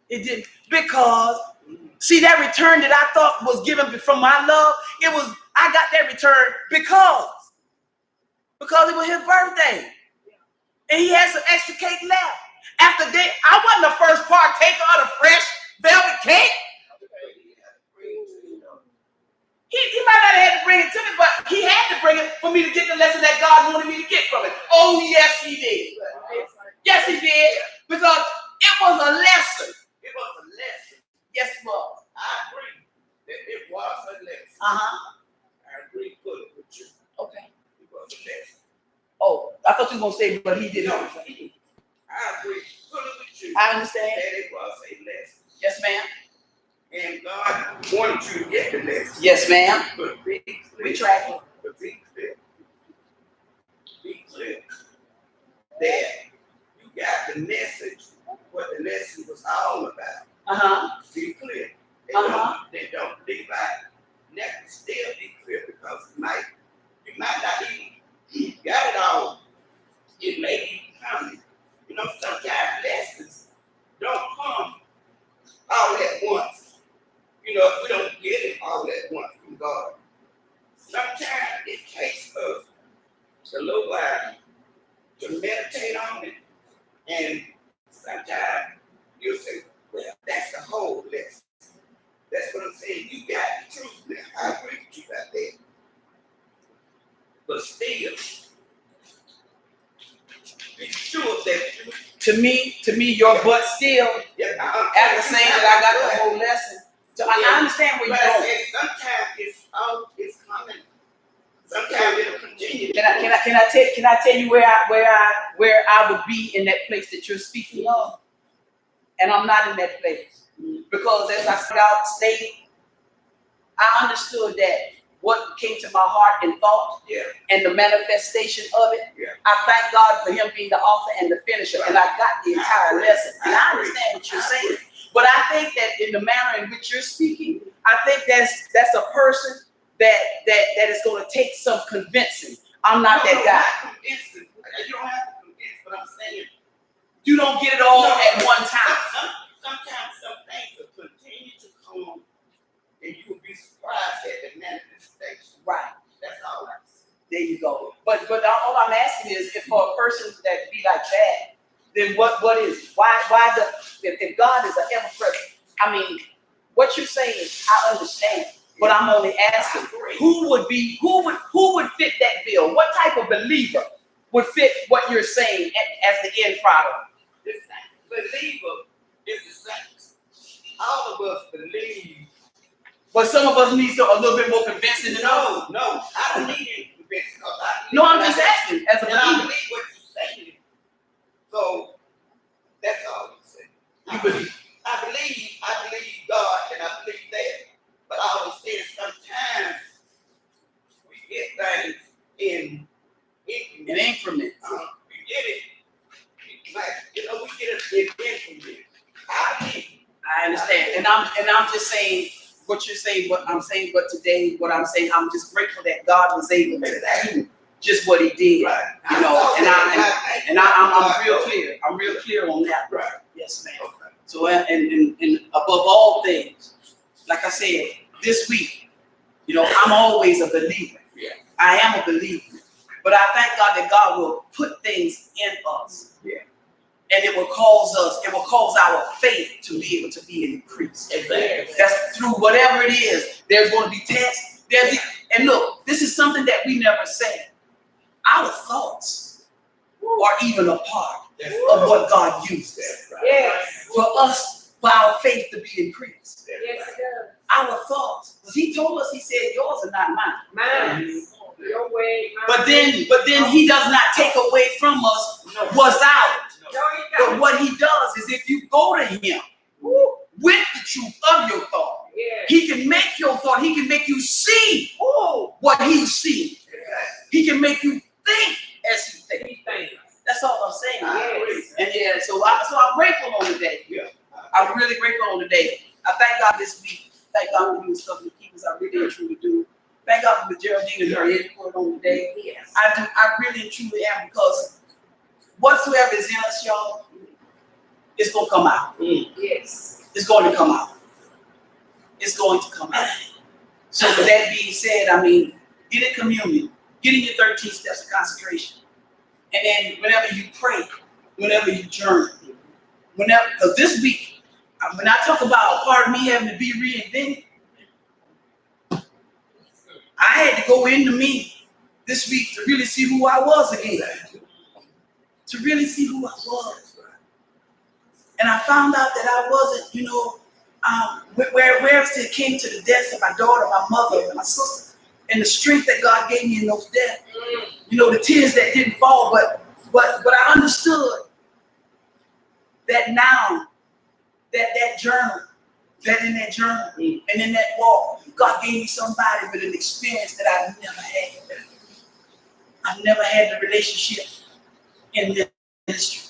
it didn't. Because, see, that return that I thought was given from my love, I got that return because it was his birthday. And he had some extra cake left. After that, I wasn't the first partaker of the fresh velvet cake. He might not have had to bring it to me, but he had to bring it for me to get the lesson that God wanted me to get from it. Oh, yes, he did. Yes, he did. Because it was a lesson. It was a lesson. Yes, it was. I agree. It was a lesson. I agree fully with you. Okay. It was a lesson. Oh, I thought you were going to say, but he didn't. I agree fully with you. I understand. That it was a lesson. Yes, ma'am. wanted you to get the lesson. Yes, ma'am. But be We clear, tracking. but be clear that you got the message, what the lesson was all about. Uh-huh. Be clear. They don't leave out. Let me still be clear because you might not even got it all. It may be coming. You know, sometimes lessons don't come all at once. You know, if we don't get it all at once from God. Sometimes it takes us a little while to meditate on it. And sometimes you'll say, well, that's the whole lesson. That's what I'm saying. You got the truth now. I agree with you about that. But still, be sure that you, To me, your butt still, after saying that I got the whole lesson. So I understand where But you're I going. said sometimes it's coming. Sometimes it'll continue. Can I tell you where I would be in that place that you're speaking of? And I'm not in that place. Because as I started out stating, I understood that what came to my heart and thought and the manifestation of it. Yeah. I thank God for him being the author and the finisher. And I got the entire lesson. And I understand what you're saying. But I think that in the manner in which you're speaking, I think that's a person that is going to take some convincing. I'm not that guy. Not convincing. You don't have to convince, but I'm saying You don't get it all at one time. sometimes some things will continue to come and you will be surprised at the manifestation. Right. That's all I'm saying. There you go. But all I'm asking is, if for a person that be like that, then what is it? Why if God is an ever present? I mean, what you're saying, I understand. But I'm only asking, who would fit that bill? What type of believer would fit what you're saying as the end product? The believer is the saints. All of us believe. But some of us need a little bit more convincing than others. No, I don't need any convincing. No, I'm just asking as a And I believer. believe what you're saying. So that's all I'm saying. You believe. I believe God, and I believe that. But I always say sometimes we get things in Increments. we get it. Like, we get it in increments. I understand, and I'm just saying what you're saying, what I'm saying. But today, what I'm saying, I'm just grateful that God was able to do just what He did. Right. You know, I'm real clear. I'm real clear on that. Right. Yes, ma'am. Okay. So, and above all things, like I said, this week, I'm always a believer. Yeah. I am a believer. But I thank God that God will put things in us. Yeah. And it will cause our faith to be able to be increased. Exactly. That's through whatever it is. There's going to be tests. And look, this is something that we never said. Our thoughts are even a part of what God uses. Right. Yes. For our faith to be increased. Yes, it does. Our thoughts. Because He told us, He said, yours are not mine. Mine. Your way. But then He does not take away from us what's ours. No, he don't. But what He does is, if you go to Him with the truth of your thought, Yeah. He can make your thought, He can make you see what He sees. He can make you think as He thinks. He thinks. That's all I'm saying. Yes. And so I'm grateful on the day. Yeah. I'm really grateful on the day. I thank God this week. Thank God for doing stuff to keep us. I really and truly do. Thank God for Geraldine and her input on the day. Yes. I do. I really and truly am, because whatsoever is in us, y'all, it's gonna come out. Yes. It's going to come out. It's going to come out. So with that being said, I mean, get in communion, get in your 13 steps of consecration, and then whenever you pray, whenever you journal, because this week, when I talk about a part of me having to be reinvented, I had to go into me this week to really see who I was again. To really see who I was. And I found out that I wasn't, whereas it came to the deaths of my daughter, my mother, and my sister, and the strength that God gave me in those deaths, the tears that didn't fall, but I understood that now that journal that in that journey and in that walk, God gave me somebody with an experience that I've never had. I've never had the relationship in ministry.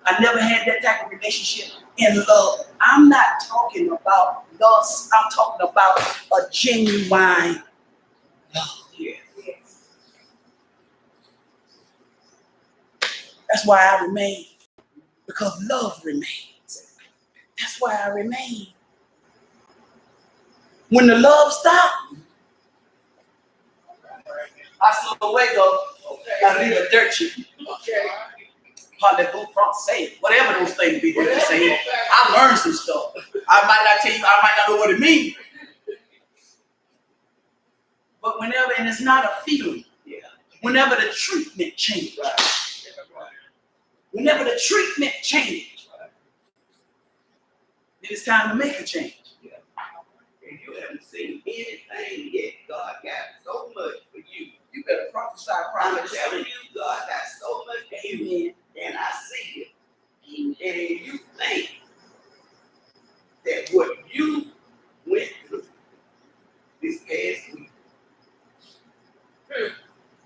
I never had that type of relationship in love. I'm not talking about lust. I'm talking about a genuine love. Yeah. That's why I remain, because love remains. That's why I remain. When the love stops, I slip away, go. I leave a dirt cheap. Parlez-vous français? Whatever those things be that they say. I learned some stuff. I might not tell you, I might not know what it means. But whenever, and it's not a feeling, whenever the treatment changes, whenever the treatment changes, then it's time to make a change. And you haven't seen anything yet. God got so much for you. You better prophesy, I'm prophesy. telling you, God got so much for you, and I see it. And you think that what you went through this past week,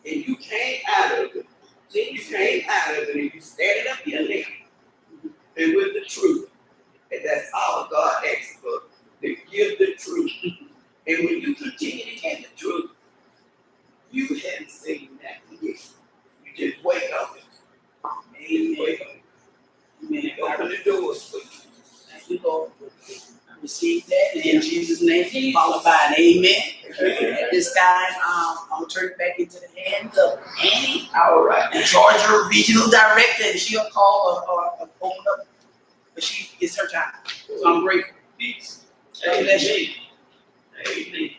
and you came out of it, then you came out of it and you standing up your leg and with the truth. And that's all God asks for, to give the truth. And when you continue to get the truth, you haven't seen that yet. You just wait on it. Amen. Wait on it. Amen. Open the doors for you. Thank you, Lord. I receive that in Jesus' name, followed by an amen. At this time, I'm going to turn it back into the hands of Annie, All right. the Georgia Regional Director, and she'll call or open up, but it's her time. So I'm grateful. Peace. God bless you. Amen.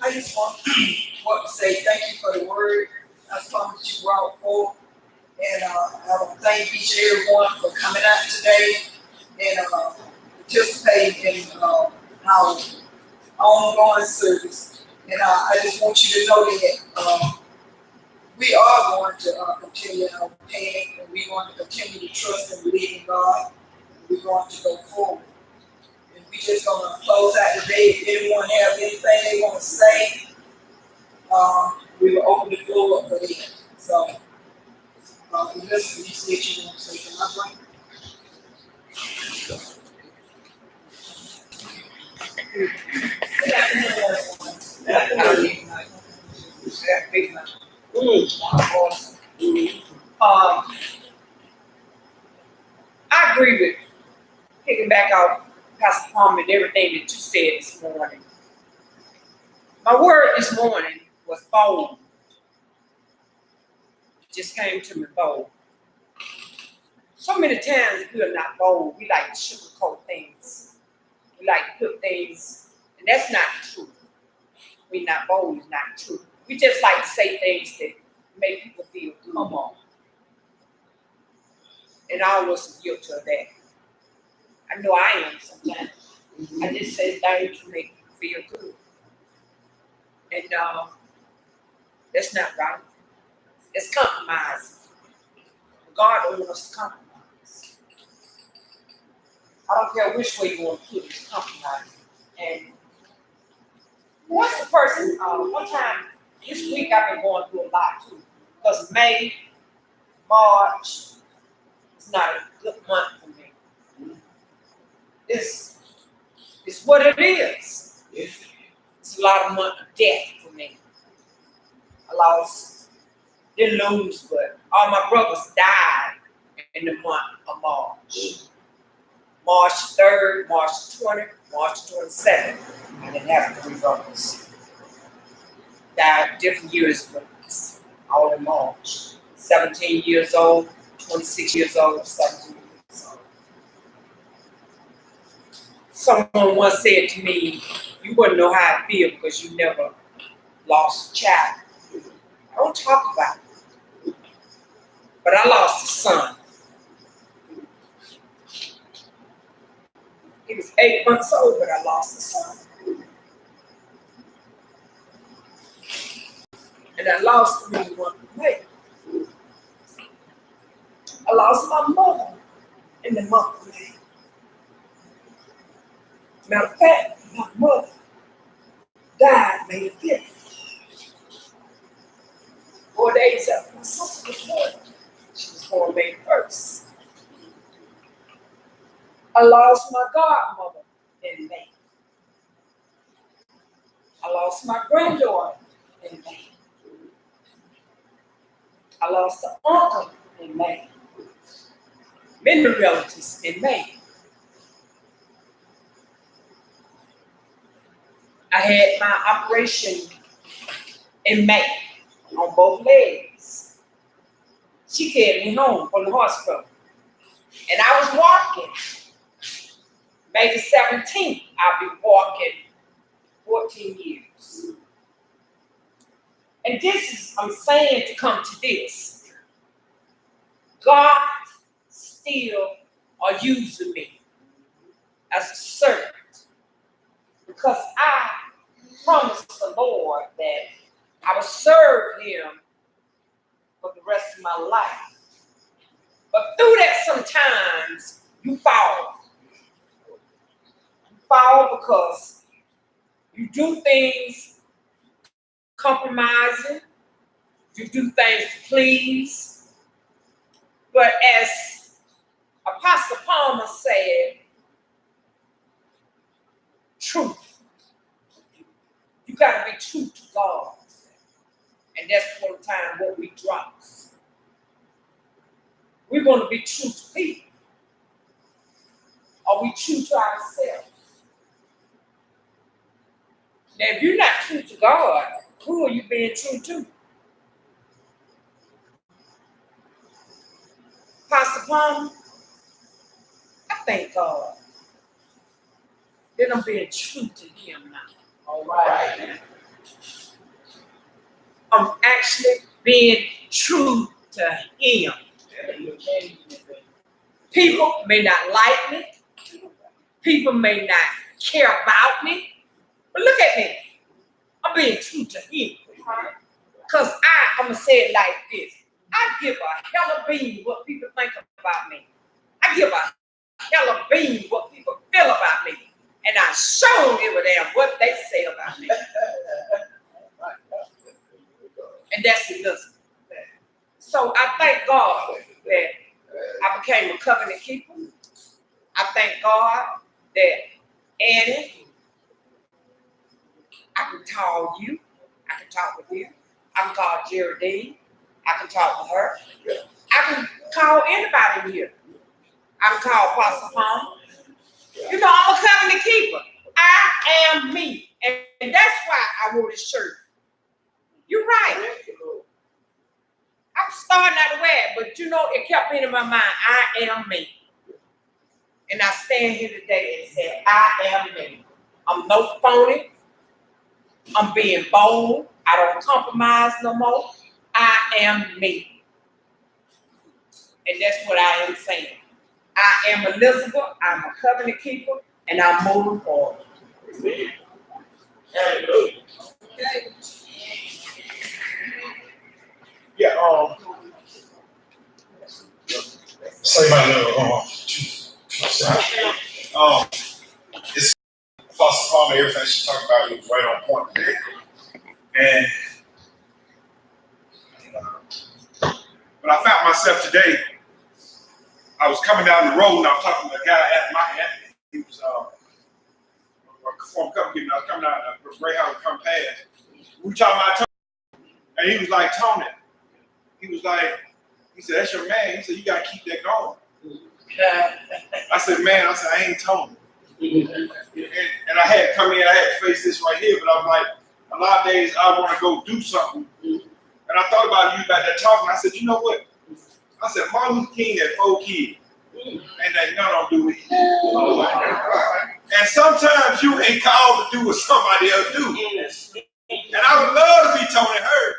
I just want to say thank you for the word. I promise that you brought forth. And I want to thank each and everyone for coming out today and participating in our ongoing service. And I just want you to know that we are going to continue our path, and we're going to continue to trust and believe in God. We're going to go forward. And we're just going to close out today. If anyone have anything they want to say, we will open the floor up for them. So, listen, you see what you want to say. Can I bring? I agree with picking back off Pastor Palmer and everything that you said this morning. My word this morning was bold. It just came to me bold. So many times we are not bold. We like to sugarcoat things. We like to put things, and that's not true. We're not bold, it's not true. We just like to say things that make people feel good. Come on. And I was guilty of that. I know I am sometimes. I just say things to make people feel good. And that's not right. It's compromising. God don't want us to compromise. I don't care which way you want to put it, it's compromising. And once a person, one time this week I've been going through a lot too. Because May, March, it's not a good month for me. It's what it is. It's a lot of month of death for me. I lost, didn't lose, but all my brothers died in the month of March. March 3rd, March 20th, March 27th. I didn't have 3 brothers. Died different years, but it's all in March. 17 years old, 26 years old, 17 years old. Someone once said to me, you wouldn't know how I feel because you never lost a child. I don't talk about it. But I lost a son. He was 8 months old, but I lost a son. And I lost him in one way. I lost my mother in the month of May. Matter of fact, my mother died May the 5th. 4 days after my sister was born. She was born May 1st. I lost my godmother in May. I lost my granddaughter in May. I lost an uncle in May. Many relatives in May. I had my operation in May on both legs. She carried me home from the hospital. And I was walking. May the 17th, I'll be walking 14 years. And this is, I'm saying to come to this. God still are using me as a servant because I promised the Lord that I would serve him for the rest of my life. But through that sometimes you fall. You fall because you do things compromising. You do things to please. But as Apostle Palmer said, truth. You got to be true to God. And that's one time what we drop. We want to be true to people. Are we true to ourselves? Now, if you're not true to God, who are you being true to? Pastor Palmer, I thank God that I'm being true to him now. All right. I'm actually being true to him. People may not like me. People may not care about me. But look at me. I'm being true to him. Because I'm going to say it like this. I give a hell of bean what people think about me. I give a hell of bean what people feel about me. And I sure don't give a damn what they say about me. And that's it. So I thank God that I became a covenant keeper. I thank God that Annie, I can call you. I can talk with you. I can call Geraldine. I can talk with her. I can call anybody here. I can call Apostle Palmer. You know, I'm a covenant keeper. I am me. And that's why I wore this shirt. You're right. I'm starting out to wear it, but you know, it kept being in my mind, I am me. And I stand here today and say, I am me. I'm no phony. I'm being bold. I don't compromise no more. I am me. And that's what I am saying. I am Elizabeth. I'm a covenant keeper, and I'm moving forward. Hallelujah. Yeah, say my little, it's Apostle Palmer, everything she talked about, it was right on point today. And when I found myself today, I was coming down the road and I was talking to a guy at my Anthony. He was a former company, I was coming down the Greyhound to come past. We were talking about Tony. And he was like, Tony. He said, that's your man. He said, you gotta keep that going. I said, man, I ain't Tony. And I had to come in, I had to face this right here, but I'm like, a lot of days I want to go do something. And I thought about you back there talking. I said, you know what? I said, Martin Luther King had 4 kids. And they none of them do it. And sometimes you ain't called to do what somebody else do. And I would love to be Tony Hurd.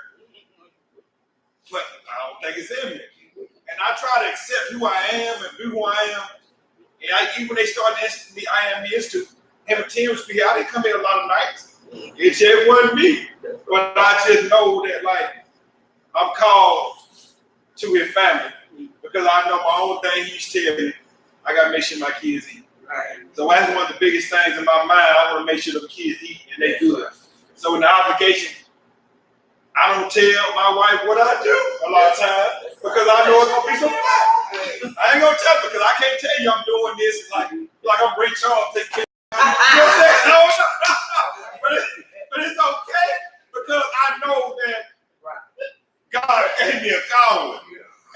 But I don't think it's in me. And I try to accept who I am and be who I am. even when they started the IMB Institute, him and Tim was here. I didn't come here a lot of nights. It just wasn't me. But I just know that, like, I'm called to his family because I know my own thing. He used to tell me, I got to make sure my kids eat. Right. So that's one of the biggest things in my mind. I want to make sure the kids eat and they good. So in the obligation, I don't tell my wife what I do a lot of times because I know it's gonna be some fun. I ain't gonna tell her because I can't tell you I'm doing this like I'm Ray Charles taking care of you. You know what I'm saying? No, but it's okay because I know that God gave me a calling,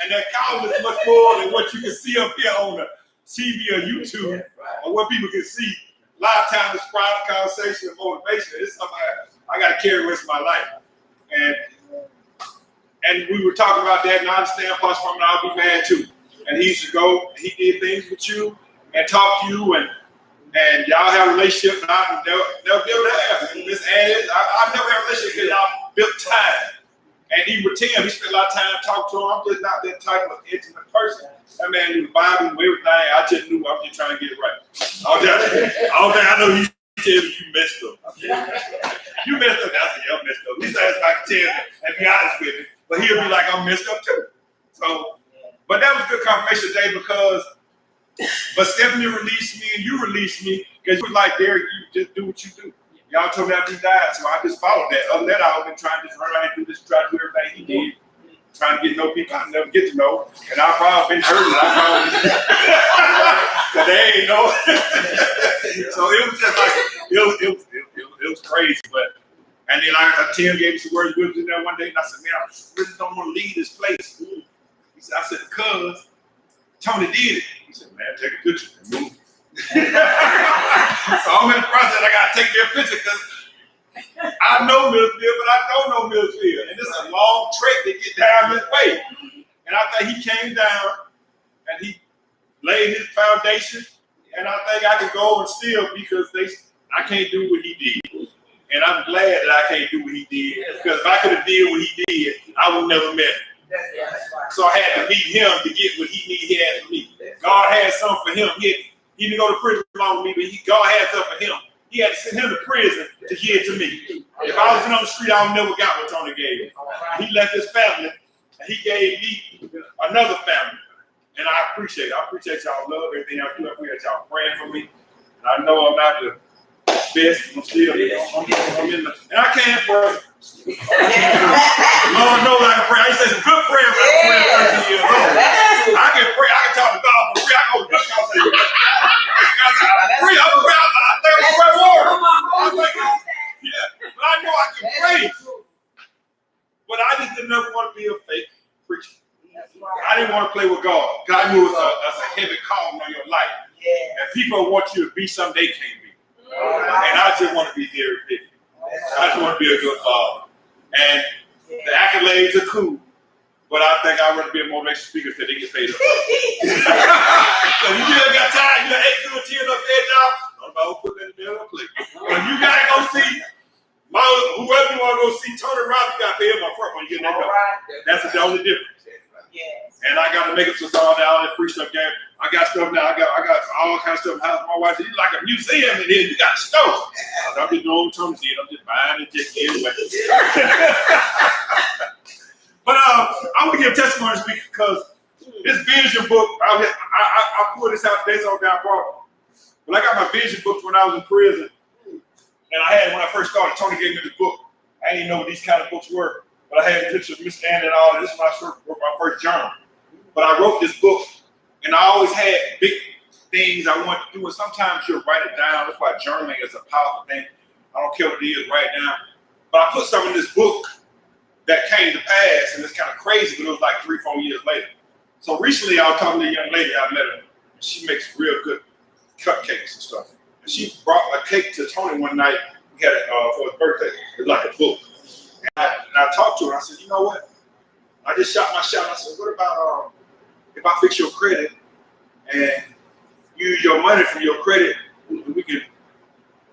and that calling is much more than what you can see up here on the TV or YouTube or what people can see. A lot of times it's private conversation and motivation. It's something I got to carry the rest of my life. And we were talking about that, and I understand Pastor Farmer, I'll be mad too. And he used to go, and he did things with you and talk to you, and y'all have a relationship, and they'll be able to have it. Miss Annie, I've never had a relationship because y'all built time. And even with Tim, he spent a lot of time talking to him. I'm just not that type of intimate person. That man knew the Bible, knew everything. I just knew I'm just trying to get it right. I know you tell me you messed up. You messed up. I said, yeah, I'm messed up. At least I was like to tell me and be honest with me. But he'll be like, I'm messed up too. So, but that was a good confirmation today but Stephanie released me and you released me because you was like, Derek, you just do what you do. Y'all told me after he died, so I just followed that. Other than that, I've been trying to just run around and do this, try to do everything he did. Trying to get to know people I never get to know. And I've probably been hurting. But they ain't know. So it was just like, it was crazy. But, and then Tim gave me some words with me there one day, and I said, man, I really don't want to leave this place. He said, because Tony did it. He said, man, take a picture and move. So I'm in the process, I got to take their picture because I know Millsfield, but I don't know Millsfield. And this is a long trek to get down this way. And I think he came down and he laid his foundation. And I think I can go and still because I can't do what he did. And I'm glad that I can't do what he did. Because if I could have did what he did, I would never met him. So I had to meet him to get what he had for me. God had something for him. He didn't go to prison along with me, but God had something for him. He had to send him to prison to give it to me. If I was on the street, I would never got what Tony gave me. He left his family, and he gave me another family. And I appreciate it. I appreciate y'all love, everything y'all do. I appreciate y'all praying for me. And I know I'm not the best. I'm still I'm in the, and I can't pray. Lord knows I can pray. I used to say some good prayers when I was 13 years old. I can pray. I can talk to God for free. I go to good conversation. But I know I can pray. But I just didn't ever want to be a fake preacher. I didn't want to play with God. God knew it was a heavy calling on your life. And people want you to be something they can't be. And I just want to be there. I just want to be a good father. And the accolades are cool. But I think I want to be a motivational speaker so they get paid up. So you just got time, you got 8 good tears up there now. I'm about to put that in there on click. But you got to go see whoever you want to go see, Tony Robbins, you got to pay him up front when you get that door. That's the only difference. Yes. And I got to make up some songs now and free stuff game. I got stuff now. I got all kinds of stuff in the house. My wife said, "You like a museum in here? You got a store." I'm just doing what Tony did. I'm just buying and just getting away. But I want to give testimony to speak because this vision book, I pulled this out today, so I brought it. But I got my vision book when I was in prison. And I had, when I first started, Tony gave me this book. I didn't even know what these kind of books were. But I had a picture of Miss Ann and all. This is when I wrote my first journal. But I wrote this book, and I always had big things I wanted to do. And sometimes you'll write it down. That's why journaling is a powerful thing. I don't care what it is, write it down. But I put something in this book that came to pass, and it's kind of crazy, but it was like 3-4 years later. So recently I was talking to a young lady, I met her. She makes real good cupcakes and stuff. And she brought a cake to Tony one night. We had it for his birthday. It was like a book. And I talked to her, I said, you know what? I just shot my shot. I said, what about if I fix your credit and use your money from your credit, we can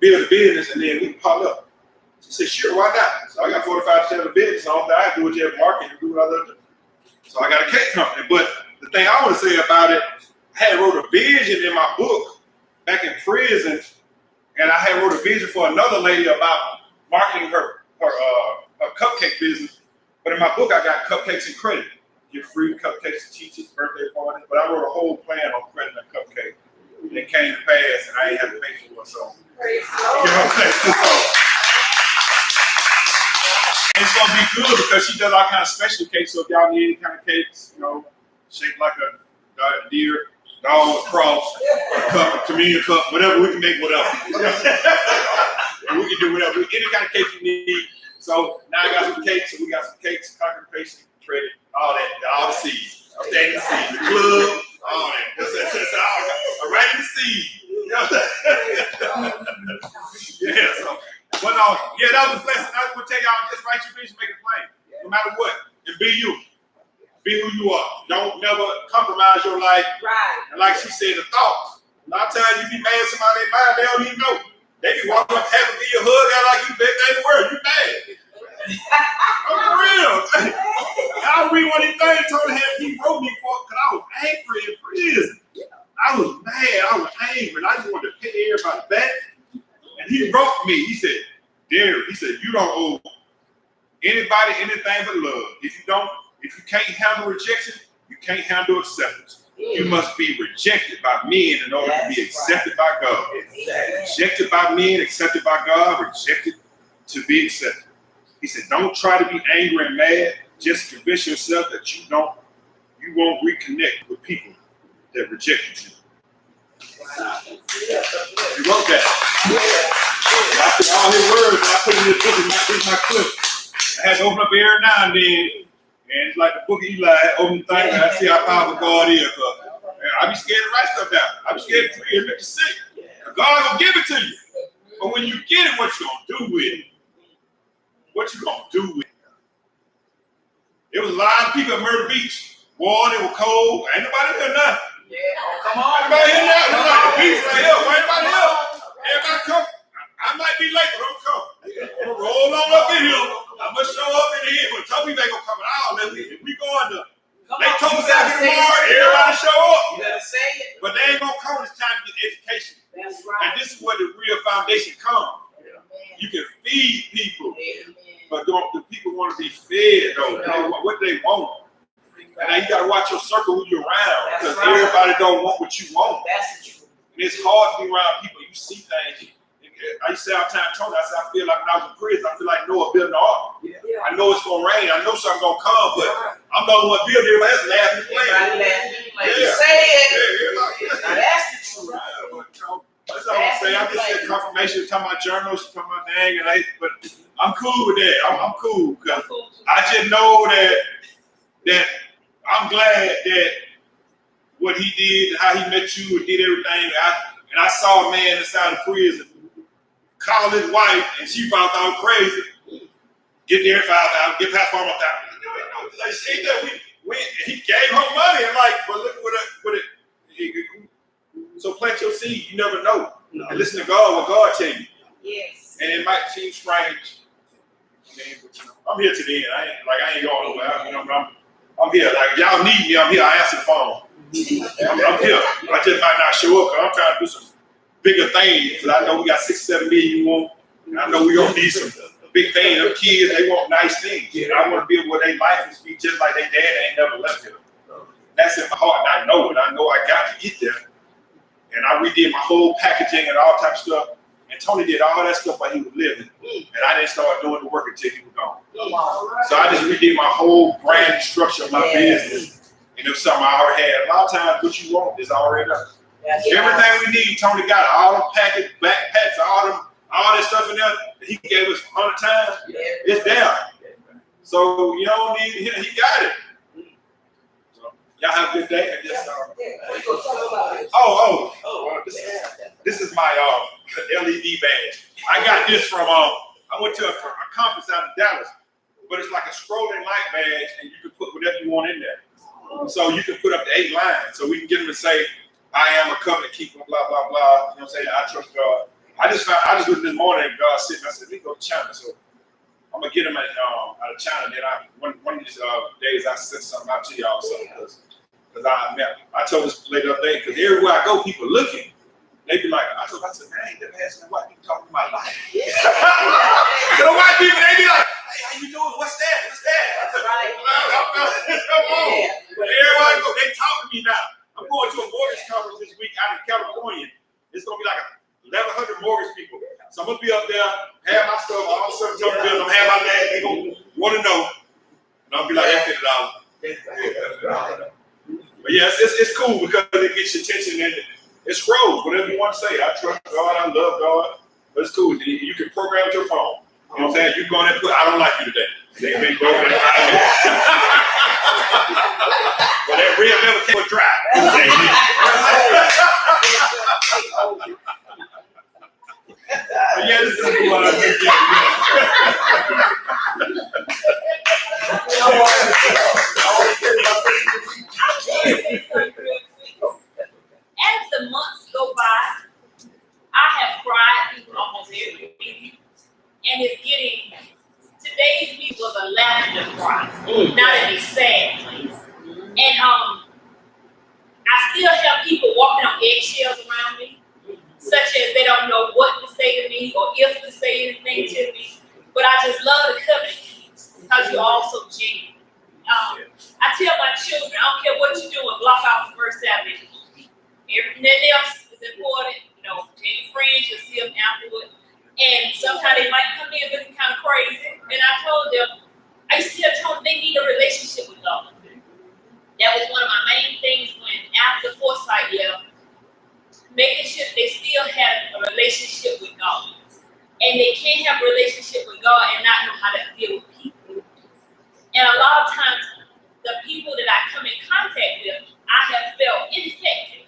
build a business and then we can pop up. She said, sure, why not? So I got 45% of the business. All that I do is just market and do what I love to do. So I got a cake company. But the thing I want to say about it I had wrote a vision in my book back in prison, and I had wrote a vision for another lady about marketing her cupcake business. But in my book, I got cupcakes and credit. Give free cupcakes to teachers, birthday parties. But I wrote a whole plan on credit and cupcake. And it came to pass, and I ain't had to pay for it. So, Praise you know what I'm saying? So, it's gonna be good because she does all kind of special cakes. So if y'all need any kind of cakes, you know, shaped like a deer, dog, a cross, a cup, a communion cup, whatever, we can make whatever. We can do whatever, any kind of cake you need. So now I got some cakes, so we got some cakes, concrete patient, credit, all that, all the seeds. I'm taking the seeds, the club, all that. That's all right in the seed. You know what I'm saying? Yeah, so, but yeah, that was a blessing. I was gonna tell y'all, just write your vision, make it plain. No matter what, and be you. Be who you are. Don't never compromise your life. Right. And like she said, the thoughts. A lot of times you be mad at somebody in mind, they don't even know. They be walking up, having to give you a hug out like you big day to work. You mad. I'm for real. I read one of these things, told her he wrote me for because I was angry in prison. I was mad, I was angry, and I just wanted to pay everybody back. And he wrote me, he said, Derek, he said, you don't owe anybody anything but love. If you can't handle rejection, you can't handle acceptance. You must be rejected by men in order to be accepted by God. Rejected by men, accepted by God, rejected to be accepted. He said, don't try to be angry and mad. Just convince yourself that you won't reconnect with people that rejected you. He wrote that. I took all his words and I put it in this book in my clip. I had to open up every now and then. And it's like the book of Eli, I open the thing and I see how powerful God is. I be scared to write stuff down. I be scared to read it, make you sick. God will give it to you. But when you get it, what you gonna do with it? What you gonna do with it? There was a lot of people at Myrtle Beach. Boy, it was cold. Ain't nobody here now. Yeah, oh, come on. Everybody here now. Look like the beach right here. Where everybody here? Everybody come. I might be late, but I'm coming. I'm gonna roll on up in here. I'm gonna show up in here. But tell me they gonna come out. If we going to Lake Tomasac tomorrow, everybody show up. You better say it. But they ain't gonna come when it's time to get education. That's And right. this is where the real foundation comes. You can feed people, but the people want to be fed though. They want what they want. And now you gotta watch your circle who you're around, because everybody don't want what you want. That's the truth. And it's hard to be around people. You see things. I used to say all the time, Tony, I said, I feel like when I was in prison, I feel like Noah building the ark. I know it's gonna rain, I know something's gonna come, but I'm the only one building it, that's laughing and playing. Say it. Yeah. Now that's the truth. That's all I'm saying. I just said confirmation, talking about journals, talking about dang, but I'm cool with that. I'm cool because I just know that I'm glad that what he did, how he met you and did everything. And I saw a man inside of prison call his wife, and she found out crazy. Get there, 5,000, get past 4,000. Like she that he gave her money, and like, but look what it. So plant your seed. You never know. And listen to God, what God tell you. Yes. And it might seem strange. I'm here today, and I ain't going nowhere. I'm here. Like y'all need me, I'm here. I answer the phone. I'm here. I just might not show up because I'm trying to do some bigger things. Because I know we got 6-7 million you want. And I know we gonna need some big things. Them kids, they want nice things. And I want to be able where their life is be just like their dad ain't never left them. That's in my heart, and I know it. I know I got to get there. And I redid my whole packaging and all type of stuff. And Tony did all that stuff while he was living. And I didn't start doing the work until he was gone. So I just redid my whole brand structure of my business. And it was something I already had. A lot of times what you want is already done. Everything we need, Tony got it. All the package, backpacks, all that stuff in there that he gave us 100 times. It's there. So you don't need he got it. Y'all have a good day. And just, this is my LED badge. I got this from I went to a conference out in Dallas, but it's like a scrolling light badge, and you can put whatever you want in there. So you can put up to 8 lines, so we can get them to say, "I am a covenant keeper," blah blah blah. You know what I'm saying? I trust God. I just looked this morning and God said, I said, "Let me go to China." So I'm gonna get them out of China. Then one of these days I send something out to y'all. So Because I told this lady the other day, because everywhere I go, people looking. They be like, I said, man, I ain't never had some white people talking about life. So the white people, they be like, hey, how you doing? What's that? What's that? I said, come on. But everywhere I go, they talk to me now. I'm going to a mortgage conference this week out in California. It's going to be like 1,100 mortgage people. So I'm going to be up there, have my stuff, all the stuff, bills, I'm going to have my dad, they going to want to know. And I'll be like, that's $50. But yeah, it's cool because it gets your attention and it scrolls, whatever you want to say. I trust God, I love God. But it's cool. You can program with your phone. You know what I'm saying? You go in there and put, I don't like you today. They may go in there 5 minutes. But that real never came dry. But yeah, this is what I think. As the months go by, I have cried through almost every meeting, and it's getting, today's meeting was a laughter cry, not in a sad place. And I still have people walking on eggshells around me, such as they don't know what to say to me or if to say anything to me. But I just love the covenant because you're all so genuine. I tell my children, I don't care what you do, block out the first Saturday. Everything else is important. You know, tell your friends, you'll see them afterward. And sometimes they might come in looking kind of crazy. And I told them, I still told them they need a relationship with God. That was one of my main things when after Foresight left, making sure they still have a relationship with God. And they can't have a relationship with God and not know how to deal with people. And a lot of times, the people that I come in contact with, I have felt ineffective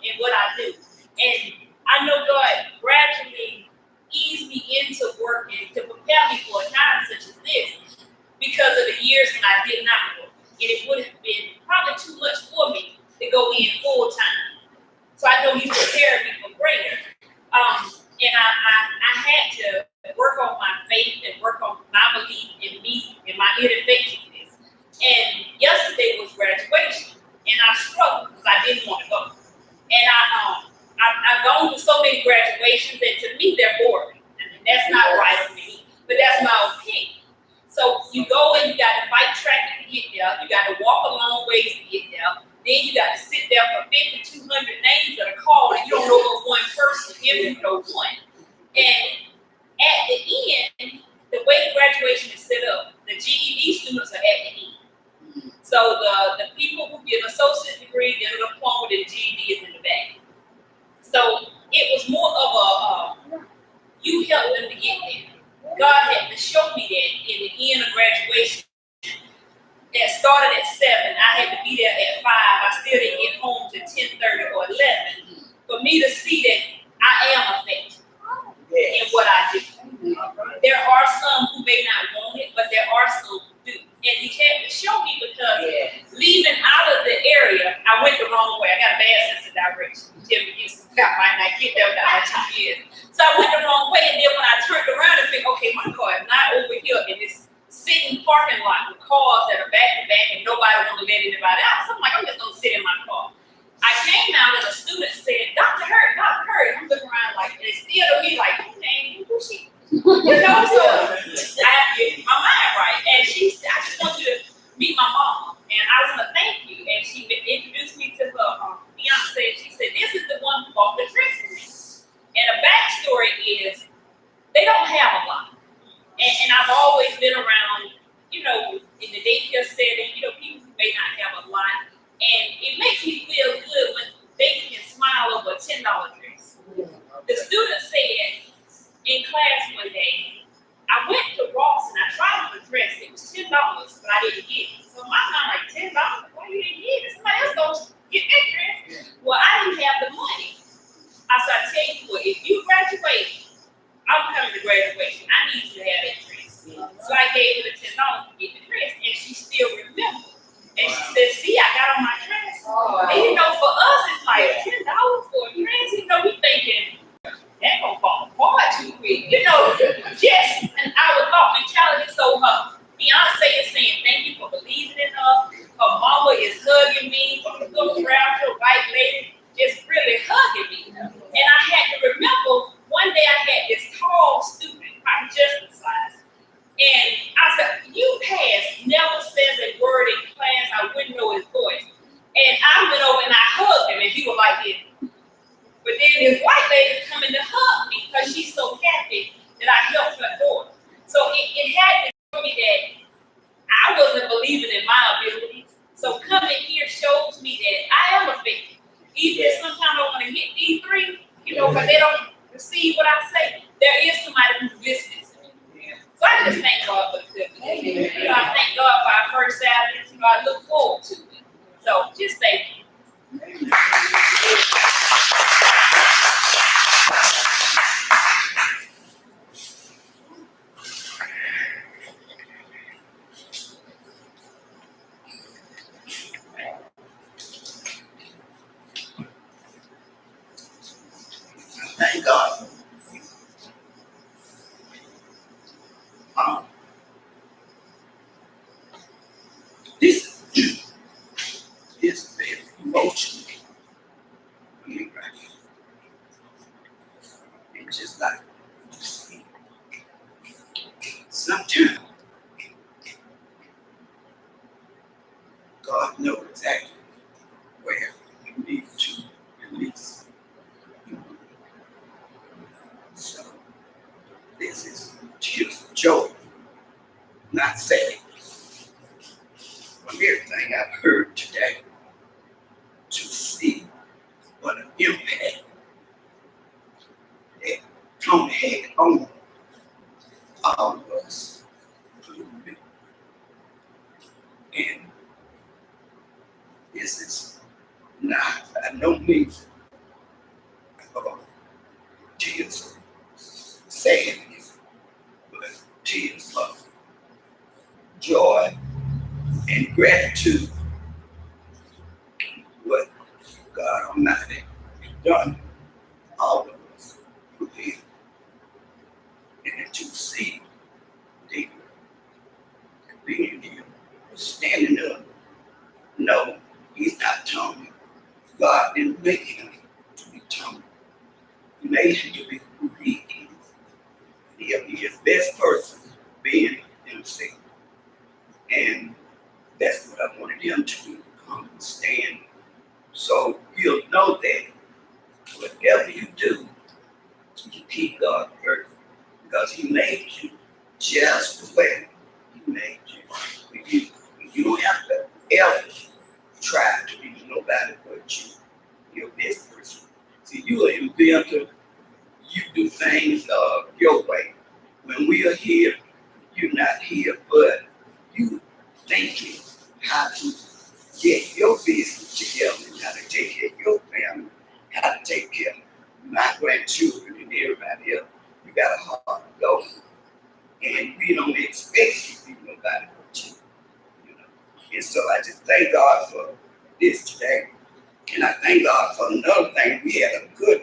in what I do. And I know God gradually eased me into working to prepare me for a time such as this because of the years when I did not work. And it would have been probably too much for me to go in full time. So I know He's prepared me for greater. And I had to work on my faith and work on my belief in me and my ineffectiveness. And yesterday was graduation, and I struggled because I didn't want to go. And I've gone to so many graduations, and to me, they're boring. I mean, that's not right for me, but that's my opinion. So you go and you got to fight traffic to get there. You got to walk a long ways to get there. Then you got to sit there for 5,200 names that are called, and you don't know what one person, if you know one. And at the end, the way the graduation is set up, the GED students are at the end. So the people who get an associate degree, get an diploma, the GED is in the back. So it was more of a, you help them to get there. God had to show me that in the end of graduation. That started at 7, I had to be there at 5. I still didn't get home till 10:30 or 11. For me to see that I am effective in what I do. There are some who may not want it, but there are some who do. And He had to show me because leaving out of the area, I went the wrong way. I got a bad sense of direction. Tell me, I might not get there without 2 years. So I went the wrong way, and then when I turned around and think, okay, my car is not over here in this sitting parking lot with cars that are back to back and nobody want to let anybody out. So I'm like, I'm just gonna sit in my car. I came out and a student said, Dr. Hurt. I'm looking around like, and it's still to me like, hey, who's she? You know, so I have to get my mind right. And she said, I just want you to meet my mom. And I was gonna thank you. And she introduced me to her fiance. She said, this is the one who bought the dress for me. And the backstory is, they don't have a lot. And I've always been around, you know, in the daycare setting, you know, people who may not have a lot. And it makes me feel good when they can smile over a $10 dress. The student said in class one day, I went to Ross and I tried on a dress. It was $10, but I didn't get it. So my mom like, $10? Why you didn't get it? Somebody else gonna get that dress. Well, I didn't have the money. I said, I tell you what, if you graduate, I'm coming to graduation. I need you to have that dress. So I gave her the $10 to get the dress, and she still remembered. And she said, see, I got on my dress. And you know, for us, it's like $10 for a dress. You know, we thinking, that gonna fall apart too quick. You know, just an our thought mentality. So her fiance is saying, thank you for believing in her. Her mama is hugging me. didn't. But then this white lady coming to hug me because she's so happy that I helped her daughter. So it had to show me that I wasn't believing in my abilities. So coming here shows me that I am a faith. Even if sometimes I want to hit these three, but they don't receive what I say, there is somebody who's listening to me. So I just thank God for the I thank God for our first Saturday. I look forward to it. So just thank you. Thank God. This is very emotional. And just like sometimes God knows exactly where you need to release. So this is tears of joy, not sad. From everything I've heard today, to see what an impact that Tony had on all of us. And this is not by no means tears of sadness, but tears of joy and gratitude. What God Almighty has done, all of us with him. And to see David being here, standing up. No, he's not Tony. God didn't make him to be Tony. He made him to be who he is. He'll be his best person, being himself. And that's what I wanted him to do, come and stand. So you'll know that whatever you do, you keep God first. Because he made you just the way he made you. You don't have to ever try to be nobody but you. You're this person. See, you are inventor. You do things your way. When we are here, you're not here, but you thinking how to get your business together, and how to take care of your family, how to take care of my grandchildren and everybody else. You got a heart to go. And we don't expect you to be nobody but you. And so I just thank God for this today. And I thank God for another thing. We had a good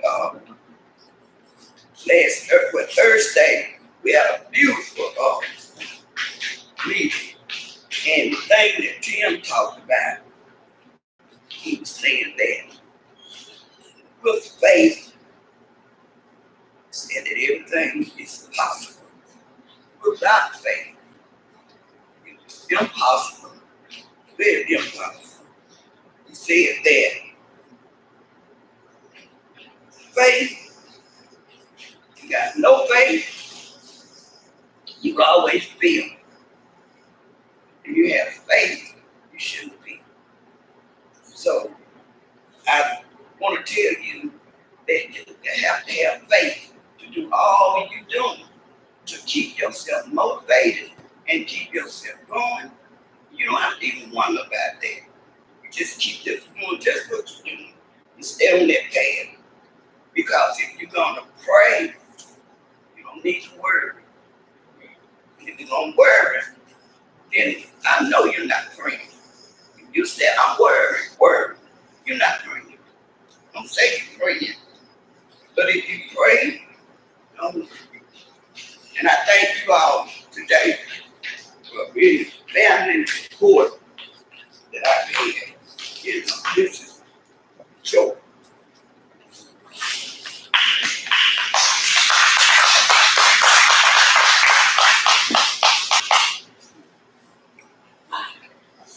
Thursday, we had a beautiful meeting. And the thing that Tim talked about, he was saying that with faith, said that everything is possible. Without faith, it's impossible. Very impossible. He said that faith, you got no faith, you will always feel. If you have faith, you shouldn't feel. So I want to tell you that you have to have faith to do all you're doing to keep yourself motivated and keep yourself going. You don't have to even wonder about that. You just keep doing just what you're doing and stay on that path. Because if you're going to pray, you don't need to worry. If you're going to worry, then I know you're not praying. If you said, I'm worried, you're not praying. Don't say you're praying. But if you pray, don't worry. And I thank you all today for being family and support that I've had. This is joy.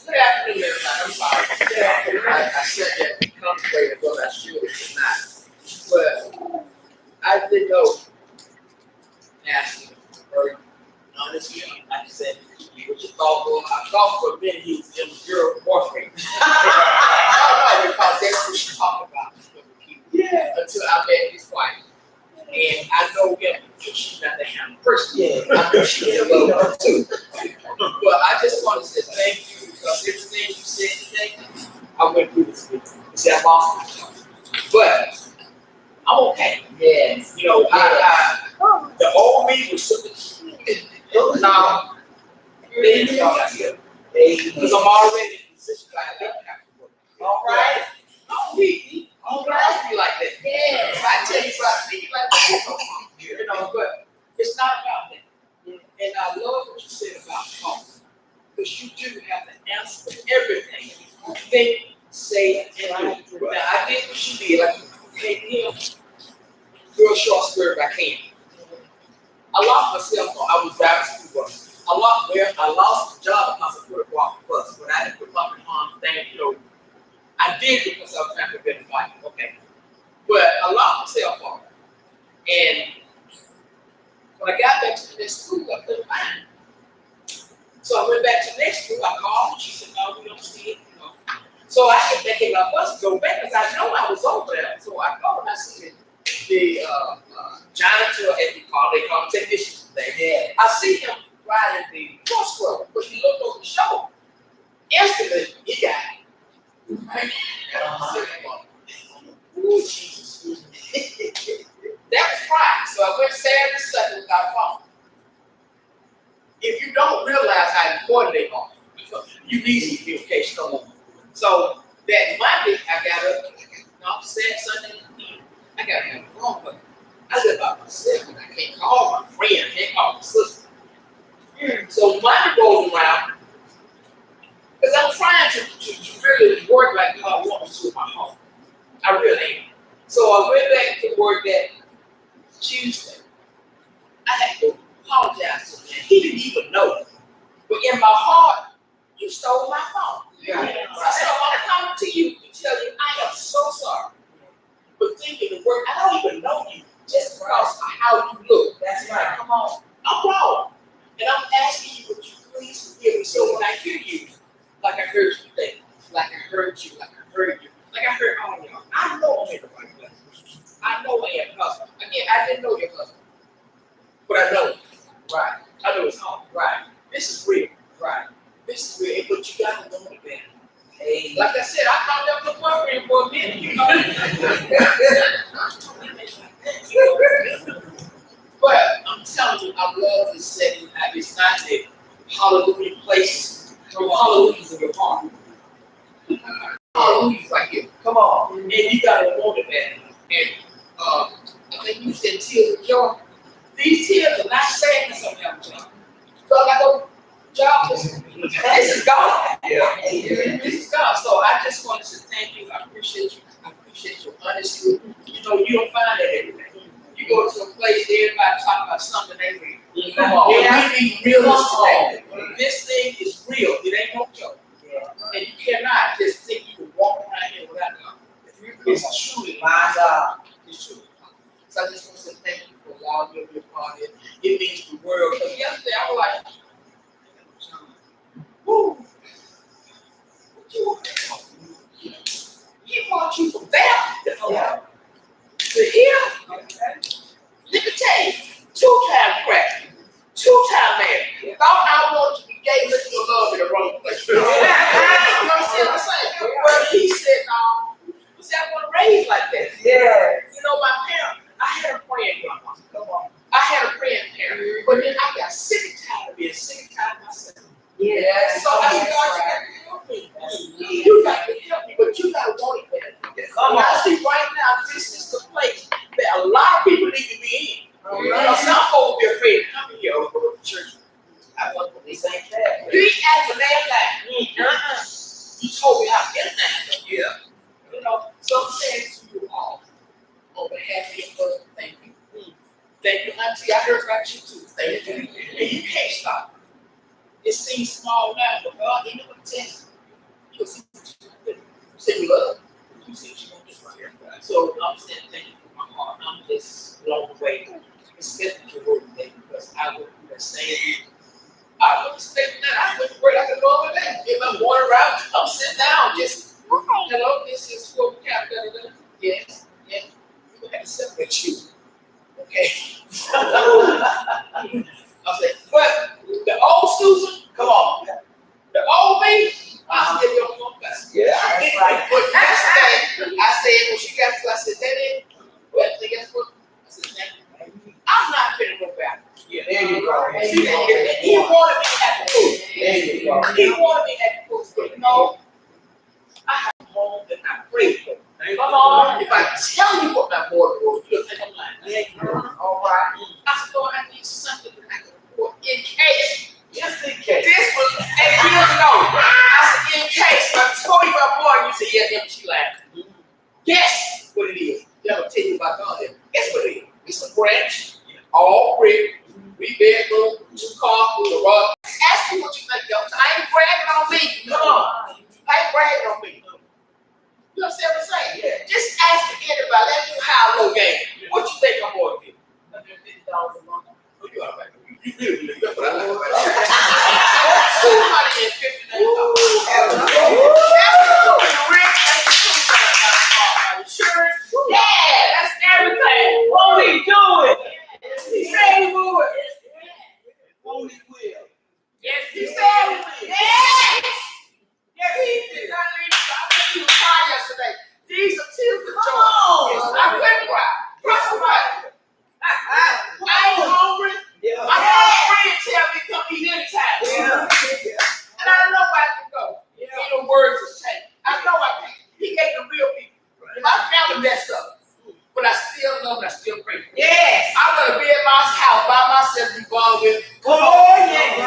Good afternoon, everybody. I'm sorry. Good afternoon. I said that contemplated what I sure it's not. But I did know, asking very honestly, like I said, what you thought was, I thought for a minute he was in your boyfriend. No, because that's what she talked about. Yeah. Until I met his wife. And I know him, because she's not that kind of person. Yeah. I know she can love her too. But I just want to say thank you, because everything you said today, I went through this with you. See, I lost myself. But I'm okay. Yes. You know, the old me was something. Now, then y'all got here. Because I'm already in a position where I don't have to work. All right. Don't be. Don't be like that. Yes. I tell you about me like that. You know, but it's not about that. And I love what you said about talk. Because you do have the answer for everything. Think, say, and do. Now, I did what you did. Like, okay, him, real short skirt if I can. I lost my cell phone. I was driving to work. I lost the job because I put a walk bus. When I didn't put my arm thing, you know, I did because I was trying to prevent a fight. Okay. But I lost my cell phone. And when I got back to the next school, I couldn't find it. So I went back to the next school. I called and she said, no, we don't see it. You know. So I had to take my bus to go back because I know I was over there. So I called and I said, the janitor, as they call it, technician today. Yeah. I see him riding the cross scrubber, but he looked over the shoulder. Instantly, he got it. Right? Ooh, Jesus. That was Friday. So I went Saturday, Sunday without a phone. If you don't realize how important they are, you need some communication on them. So that Monday, I got up, Saturday, Sunday, I got to have a phone, but I live by myself and I can't call my friend, I can't call my sister. So Monday rolls around, because I'm trying to really work like God wants me to in my home. I really am. So I went back to work that Tuesday. I had to apologize to him. He didn't even know. But in my heart, you stole my phone. Yeah. I said, I'm coming to you to tell you I am so sorry. But thinking the word, I don't even know you just because of how you look. That's right. Come on. I'm wrong. And I'm asking you, would you please forgive me? So when I hear you, like I heard you today, like I heard you, like I heard you, like I heard all y'all, I know I'm in the right place. I know I am, because again, I didn't know your husband. But I know. Right. I know it's hard. Right. This is real. Right. This is real, but you gotta know it better. Hey. Like I said, I thought that was a boyfriend for a minute, you know. But I'm telling you, I love this setting. It's not the hallelujah place. No hallelujahs in your heart. Hallelujahs right here. Come on. And you gotta want it better. And I think you said tears of joy. These tears are not sadness on your job. So I go, job, this is God. Yeah. This is God. So I just wanted to thank you. I appreciate you. I appreciate your honesty. You know, you don't find that every day. You go to a place, everybody talking about something they real. Come on. And we be real today. This thing is real. It ain't no joke. Yeah. And you cannot just think you can walk around here without God. It's truly My God. It's truly. So I just want to say thank you for allowing me to be a part of it. It means the world. Because yesterday I was like, woo. What you want to talk to me? He brought you from there to here. Let me tell you, 2-time crack, 2-time man. Thought I wanted to be gay, but you love in the wrong place. You know what I'm saying? Well, he said, he said, I want to raise like that. Yeah. You know, my parents, I had a praying grandma. Come on. I had a praying parent. But then I got sick and tired of being sick and tired of myself. Yes. So I said, God, you got to help me. You got to help me, but you got to want it better. Come on. I see right now, this is the place that a lot of people need to be in. You know, some folks be afraid to come here or go to church. I want to This ain't that. be at the last You told me how to get it. Yeah. You know, so I'm saying to you all, on behalf of your husband, thank you. Thank you, Auntie. I heard about you too. Thank you. And you can't stop. It seems small now, but God, you know what it says. You'll see what you do. You say you love. You see what you want to do right here. So I'm saying thank you from my heart. I'm just blown away, especially your word today, because I would do the same. I would expect that. I wouldn't pray like a normal day. If I'm going around, I'm sitting down, just hello, this is what we have. Yes, yes. We would have to separate you. Okay. I said, but the old Susan, come on. The old me, I still don't know best. Yeah, that's right. But yesterday, I said, when she got to, I said, Daddy, well, guess what? I said, Daddy, I'm not finna go back. Yeah, there you go. See, he wanted me at the food. There you go. He wanted me at the food. But no, I have a home that I prayed for. Come on, if I tell you what my board was, you'll think I'm lying. All right. I said, Lord, I need something that I can afford in case. Just in case. This was 8 years ago. I said, in case. I told you about boy, you said, yeah, she laughed. Guess what it is. I'm going to tell you about God. Guess what it is. It's a branch, all brick, 3-bedroom, 2-car, garage. Ask me what you think, yo. I ain't bragging on me. Come on. I ain't bragging on me. You understand what I'm saying? Yeah. Just ask anybody. Let me high low game. What you think I'm going to do? $150 a month. Oh, you all right. You really believe that's what I like about $250. Insurance. Yeah, that's everything. Won't he do it? He said he would. Won't he will? Yes, he said he would. Yes. Yes, he did not leave. I think he was crying yesterday. These are tears of joy. Yes, I couldn't cry. Trust somebody. I ain't hungry. Yeah. I got a friend tell me come eat anytime. Yeah. And I don't know where I can go. Yeah. Ain't no words to say. I know I can't. He gave the real people. My family messed up. But I still love and I still pray for him. Yes. I'm gonna be at my house by myself, be gone with. Oh, yes.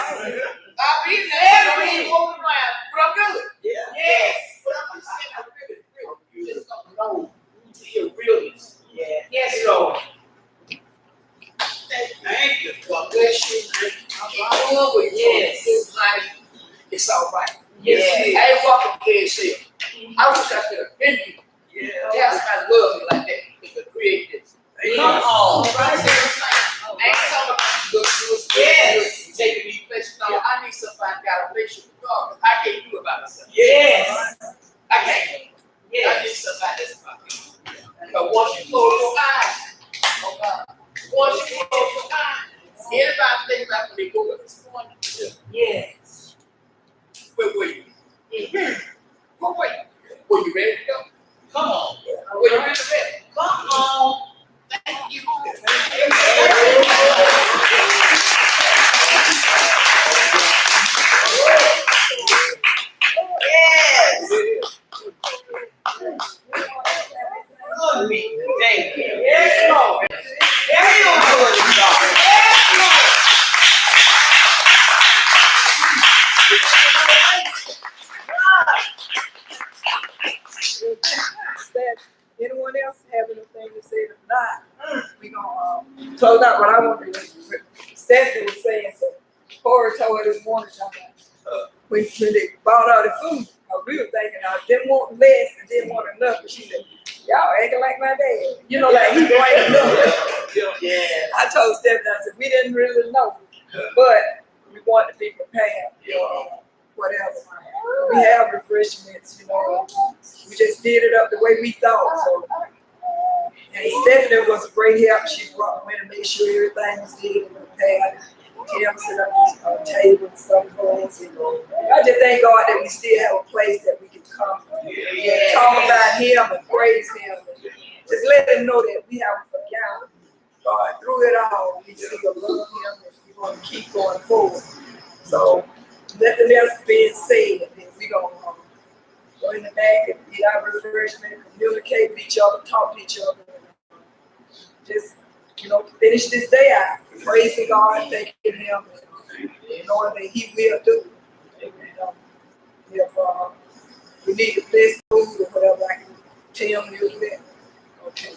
I'll be there, I ain't moving around, but I'm good. Yeah. Yes. But I'm just saying, I'm really real. You just don't know to your realness. Yeah. Yes, Lord. Thank you. God bless you. Keep doing what Yes. it's like. It's all right. Yes. I ain't walking dead still. I wish I could have been you. Yeah. That's kind of love me like that. To create this. Come on. Right there, I ain't talking about you look good. Yes. Taking me places. No, I need somebody that got a relationship with God. I can't do it by myself. Yes. I can't. I Yes. need somebody that's about me. But once you close your eyes, oh God, once you close your eyes, anybody think about when they go up this morning? Yes. Where were you? Where were you? Were you ready to go? Come on. Were you really ready? Come on. Thank you. Yes. Good meeting today. Yes, Lord. Yes, Lord. Yes, Lord. That anyone else have anything to say? If not, we gonna close out. But I want to. Stephanie was saying so. Corey told her this morning when they bought all the food. We were thinking I didn't want less and didn't want enough. But she said, "Y'all acting like my dad. You know, like he bring enough." Yeah. I told Stephanie, I said we didn't really know, but we want to be prepared for whatever. We have refreshments, you know. We just did it up the way we thought. So, and Stephanie was a great help. She brought me to make sure everything was good and prepared. Tim set up his table and stuff for us. And I just thank God that we still have a place that we can come and talk about Him and praise Him. And just let Him know that we haven't forgotten God through it all. We still love Him and we're going to keep going forward. So, nothing else being said, then we're going to go in the back and get our refreshment, communicate with each other, talk to each other. Just, you know, finish this day out, praising God, thanking Him, and knowing that He will do it. If we need to bless food or whatever, I can tell you that. Okay.